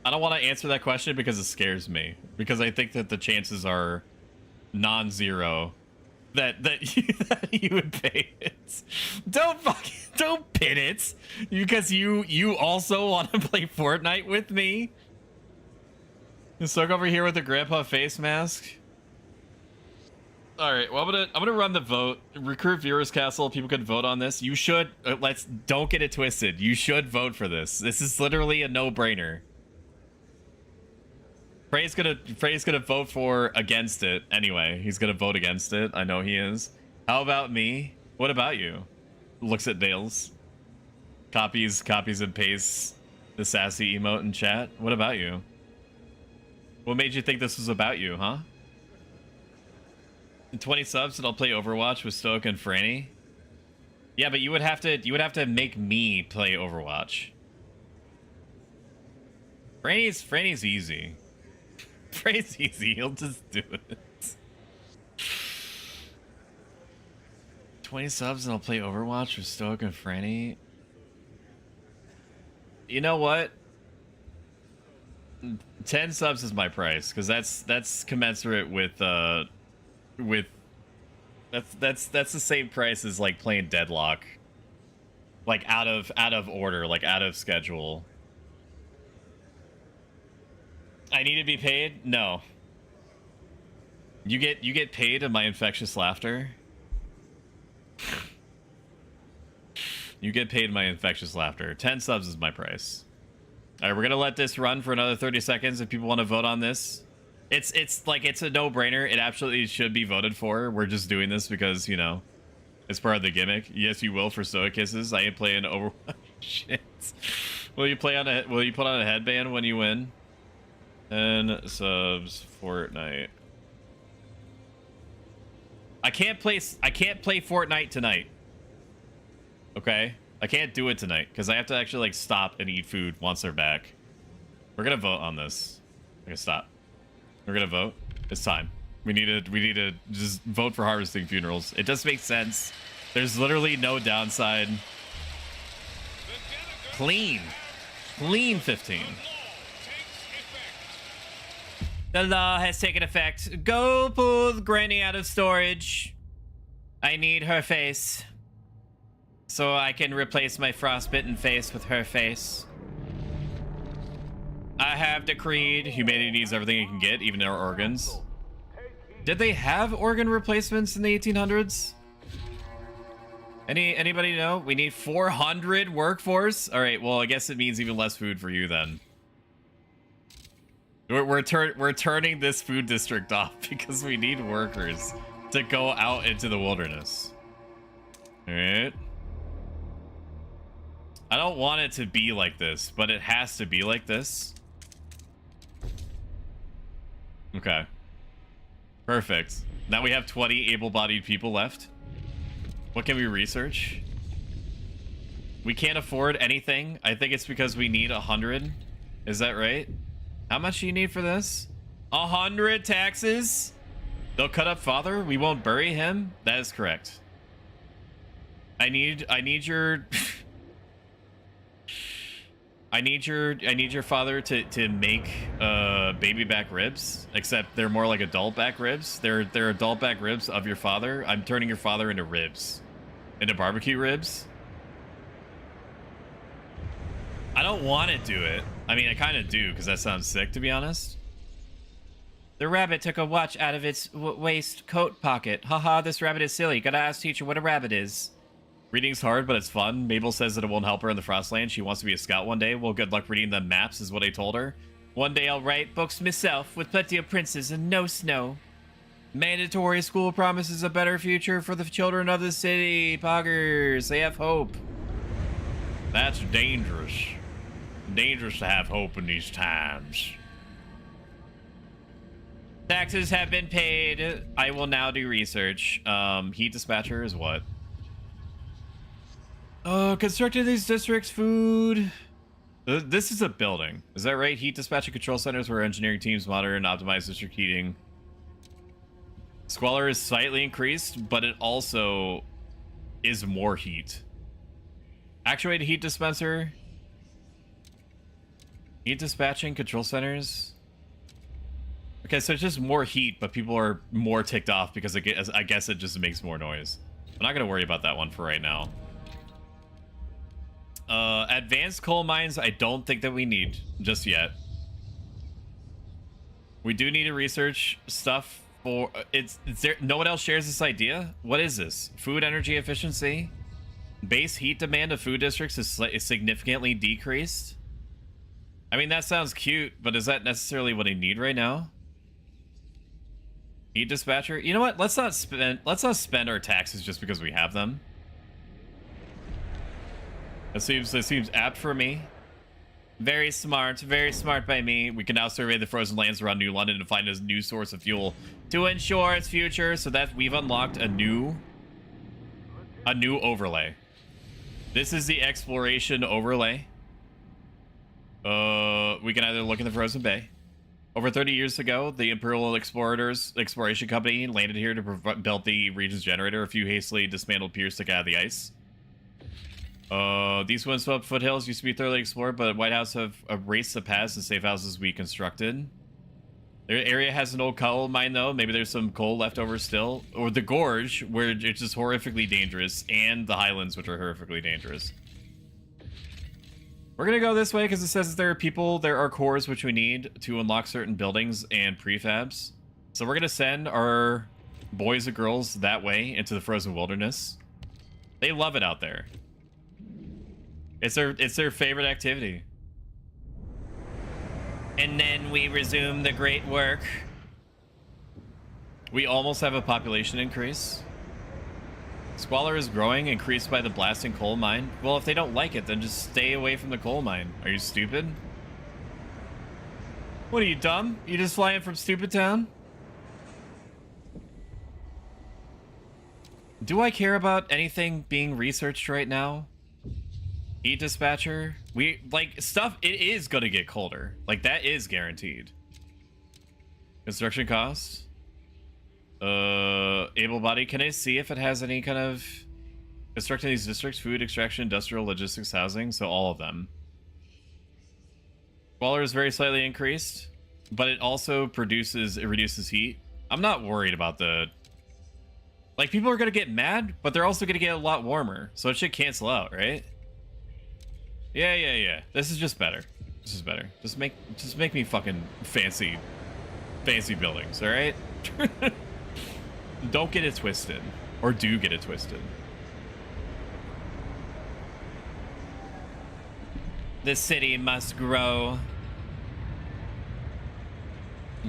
A: want to answer that question because it scares me. Because I think that the chances are non-zero that you would pay it. Don't pin it. Because you also want to play Fortnite with me. Stuck over here with the grandpa face mask. All right, well, I'm gonna run the vote. Recruit viewers castle. People can vote on this. You should don't get it twisted. You should vote for this. This is literally a no-brainer. Frey's gonna vote for against it anyway. He's gonna vote against it. I know he is. How about me? What about you? Looks at Dales. Copies and pastes the sassy emote in chat. What about you? What made you think this was about you, huh? 20 subs and I'll play Overwatch with Stoic and Franny. Yeah, but you would have to make me play Overwatch. Franny's easy. Franny's easy. He'll just do it. 20 subs and I'll play Overwatch with Stoic and Franny. You know what? 10 subs is my price because that's commensurate with that's the same price as like playing Deadlock, like out of order, like out of schedule. I need to be paid? No. You get paid in my infectious laughter. You get paid in my infectious laughter. 10 subs is my price. All right, we're gonna let this run for another 30 seconds. If people want to vote on this, it's a no-brainer. It absolutely should be voted for. We're just doing this because, you know, it's part of the gimmick. Yes, you will for Stoic Kisses. I ain't playing Overwatch. Shit. Will you put on a headband when you win? And subs Fortnite. I can't play Fortnite tonight. Okay? I can't do it tonight because I have to actually like stop and eat food once they're back. We're gonna vote on this. We're gonna stop. We're gonna vote. It's time. We need to just vote for harvesting funerals. It does make sense. There's literally no downside. Clean 15. The law has taken effect. Go pull Granny out of storage. I need her face. So I can replace my frostbitten face with her face. I have decreed humanity needs everything it can get, even our organs. Did they have organ replacements in the 1800s? Anybody know? We need 400 workforce? All right, well, I guess it means even less food for you then. We're turning this food district off because we need workers to go out into the wilderness. All right. I don't want it to be like this, but it has to be like this. Okay. Perfect. Now we have 20 able-bodied people left. What can we research? We can't afford anything. I think it's because we need 100. Is that right? How much do you need for this? 100 taxes? They'll cut up father? We won't bury him? That is correct. I need your I need your father to make baby back ribs, except they're more like adult back ribs. They're adult back ribs of your father. I'm turning your father into ribs. Into barbecue ribs. I don't want to do it. I mean, I kind of do because that sounds sick, to be honest. The rabbit took a watch out of its waist coat pocket. Haha, this rabbit is silly. Gotta ask teacher what a rabbit is. Reading's hard, but it's fun. Mabel says that it won't help her in the Frostland. She wants to be a scout one day. Well, good luck reading the maps is what I told her. One day I'll write books myself with plenty of princes and no snow. Mandatory school promises a better future for the children of the city. Poggers, they have hope. That's dangerous. Dangerous to have hope in these times. Taxes have been paid. I will now do research. Heat dispatcher is what? Constructed these districts, food. This is a building. Is that right? Heat dispatcher control centers where engineering teams monitor and optimize district heating. Squalor is slightly increased, but it also is more heat. Actuated heat dispenser. Heat dispatching control centers. Okay, so it's just more heat, but people are more ticked off because I guess it just makes more noise. I'm not going to worry about that one for right now. Advanced coal mines, I don't think that we need just yet. We do need to research stuff for... no one else shares this idea? What is this? Food energy efficiency? Base heat demand of food districts is significantly decreased? I mean, that sounds cute, but is that necessarily what I need right now? Heat dispatcher? You know what? Let's not spend our taxes just because we have them. That seems apt for me. Very smart by me. We can now survey the frozen lands around New London and find a new source of fuel to ensure its future, so that we've unlocked a new overlay. This is the exploration overlay. We can either look in the Frozen Bay. Over 30 years ago, the Imperial Exploration Company landed here to build the region's generator. A few hastily dismantled piers stuck out of the ice. These windswept foothills used to be thoroughly explored, but White House have erased the past and safe houses we constructed. The area has an old coal mine, though. Maybe there's some coal left over still. Or the Gorge, where it's just horrifically dangerous, and the Highlands, which are horrifically dangerous. We're gonna go this way because it says that there are cores which we need to unlock certain buildings and prefabs. So we're gonna send our boys and girls that way into the frozen wilderness. They love it out there. It's their favorite activity. And then we resume the great work. We almost have a population increase. Squalor is growing, increased by the blasting coal mine. Well, if they don't like it, then just stay away from the coal mine. Are you stupid? What are you, dumb? You just flying from Stupid Town? Do I care about anything being researched right now? Heat dispatcher? Stuff, it is gonna get colder. Like, that is guaranteed. Construction costs? Able body. Can I see if it has any kind of constructing these districts? Food, extraction, industrial, logistics, housing. So all of them. Squalor is very slightly increased, but it also reduces heat. I'm not worried about like, people are gonna get mad, but they're also gonna get a lot warmer, so it should cancel out, right? Yeah. This is just better. This is better. Just make me fucking fancy buildings, all right? Don't get it twisted. Or do get it twisted. The city must grow.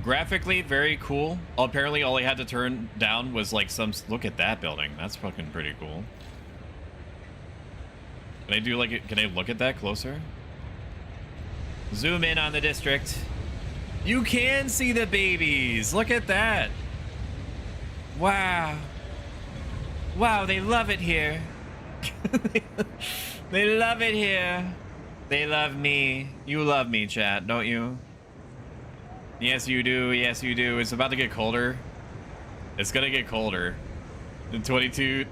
A: Graphically, very cool. Apparently, all I had to turn down was like some... Look at that building. That's fucking pretty cool. Can I look at that closer? Zoom in on the district. You can see the babies. Look at that. Wow. Wow, they love it here. They love it here. They love me. You love me, chat, don't you? Yes, you do. Yes, you do. It's about to get colder. It's gonna get colder. In 22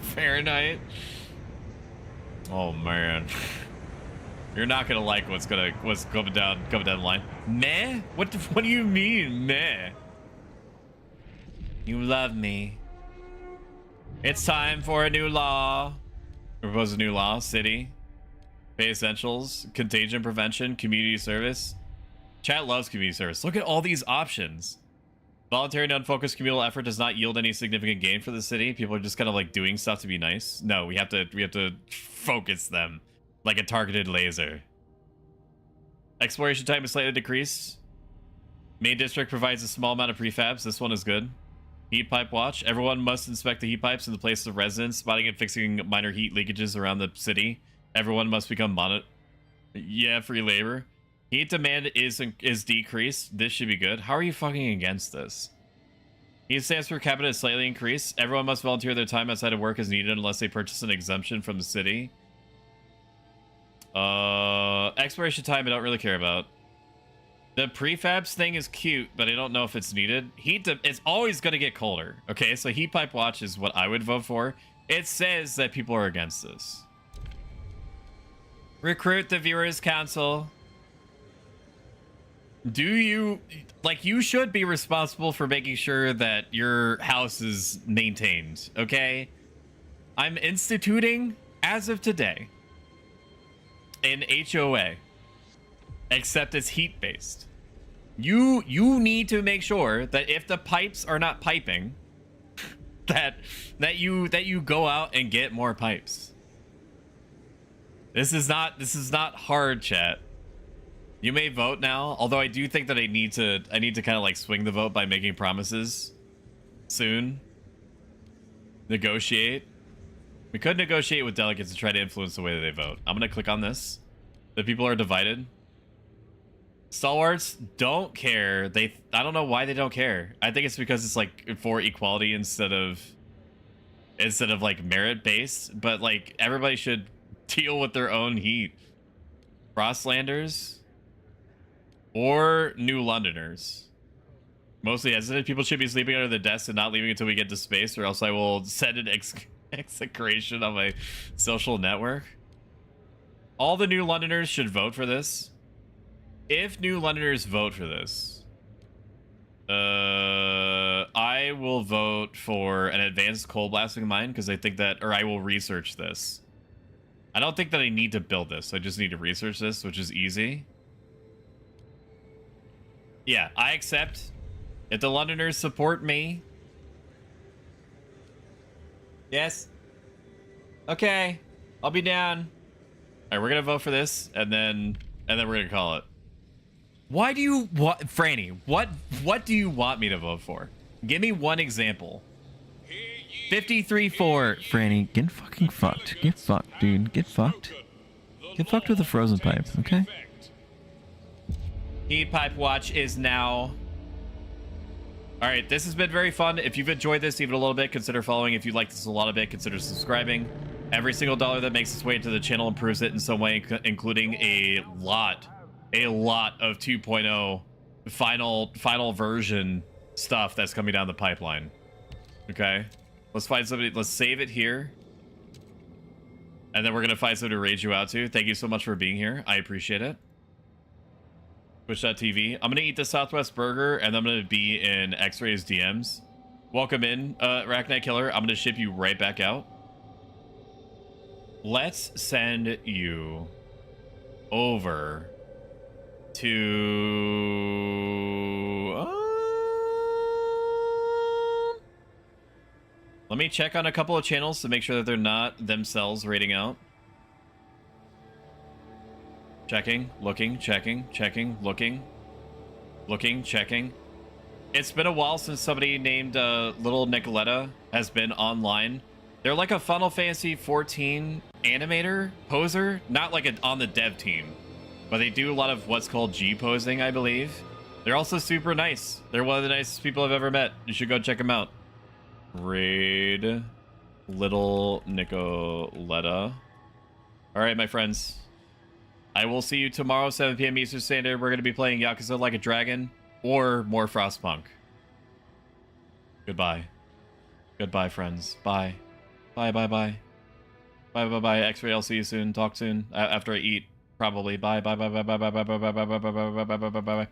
A: Fahrenheit. Oh man. You're not gonna like what's coming down the line. Meh? What do you mean, meh? You love me. It's time for a new law. Propose a new law. City. Pay essentials. Contagion prevention. Community service. Chat loves community service. Look at all these options. Voluntary and unfocused communal effort does not yield any significant gain for the city. People are just kind of like doing stuff to be nice. No, we have to focus them like a targeted laser. Exploration time is slightly decreased. Main district provides a small amount of prefabs. This one is good. Heat pipe watch. Everyone must inspect the heat pipes in the places of residence, spotting and fixing minor heat leakages around the city. Everyone must become free labor. Heat demand is decreased. This should be good. How are you fucking against this? Heat stamps per capita is slightly increased. Everyone must volunteer their time outside of work as needed unless they purchase an exemption from the city. Expiration time I don't really care about. The prefabs thing is cute, but I don't know if it's needed. It's always going to get colder. Okay, so heat pipe watch is what I would vote for. It says that people are against this. Recruit the viewers council. You should be responsible for making sure that your house is maintained, okay? I'm instituting, as of today, an HOA, except it's heat-based. You need to make sure that if the pipes are not piping, that you go out and get more pipes. This is not hard, chat. You may vote now, although I do think that I need to kind of like swing the vote by making promises soon. Negotiate. We could negotiate with delegates to try to influence the way that they vote. I'm gonna click on this. The people are divided. Stalwarts don't care. I don't know why they don't care. I think it's because it's like for equality instead of like merit based. But like everybody should deal with their own heat. Frostlanders or New Londoners. Mostly hesitant. People should be sleeping under the desks and not leaving until we get to space, or else I will send an execration on my social network. All the New Londoners should vote for this. If New Londoners vote for this, I will vote for an advanced coal blasting mine because I think that, or I will research this. I don't think that I need to build this. I just need to research this, which is easy. Yeah, I accept. If the Londoners support me. Yes. Okay. I'll be down. All right, we're going to vote for this, and then we're going to call it. Why do you want, Franny, what do you want me to vote for? Give me one example. 53-4.
E: Franny, get fucking fucked. Get fucked, dude. Get fucked. Get fucked with a frozen pipe, okay?
A: Heat pipe watch is now. All right, this has been very fun. If you've enjoyed this even a little bit, consider following. If you like this a lot of it, consider subscribing. Every single dollar that makes its way into the channel improves it in some way, including a lot of 2.0 final version stuff that's coming down the pipeline. Okay, let's find somebody. Let's save it here, and then we're gonna find somebody to raid you out to. Thank you so much for being here. I appreciate it. Twitch.tv. I'm gonna eat the Southwest Burger, and I'm gonna be in X-Ray's DMs. Welcome in, Arachnite Killer. I'm gonna ship you right back out. Let's send you over to. Let me check on a couple of channels to make sure that they're not themselves raiding out. Checking, looking, checking, checking, looking, checking. It's been a while since somebody named Little Nicoletta has been online. They're like a Final Fantasy 14 animator, poser, not like on the dev team, but they do a lot of what's called G-posing, I believe. They're also super nice. They're one of the nicest people I've ever met. You should go check them out. Raid Little Nicoletta. All right, my friends. I will see you tomorrow, 7 p.m. Eastern Standard. We're going to be playing Yakuza Like a Dragon or more Frostpunk. Goodbye. Goodbye, friends. Bye. Bye, bye, bye. Bye, bye, bye. X-Ray, I'll see you soon. Talk soon. After I eat, probably. Bye, bye, bye, bye, bye, bye, bye, bye, bye, bye, bye, bye, bye, bye, bye, bye, bye.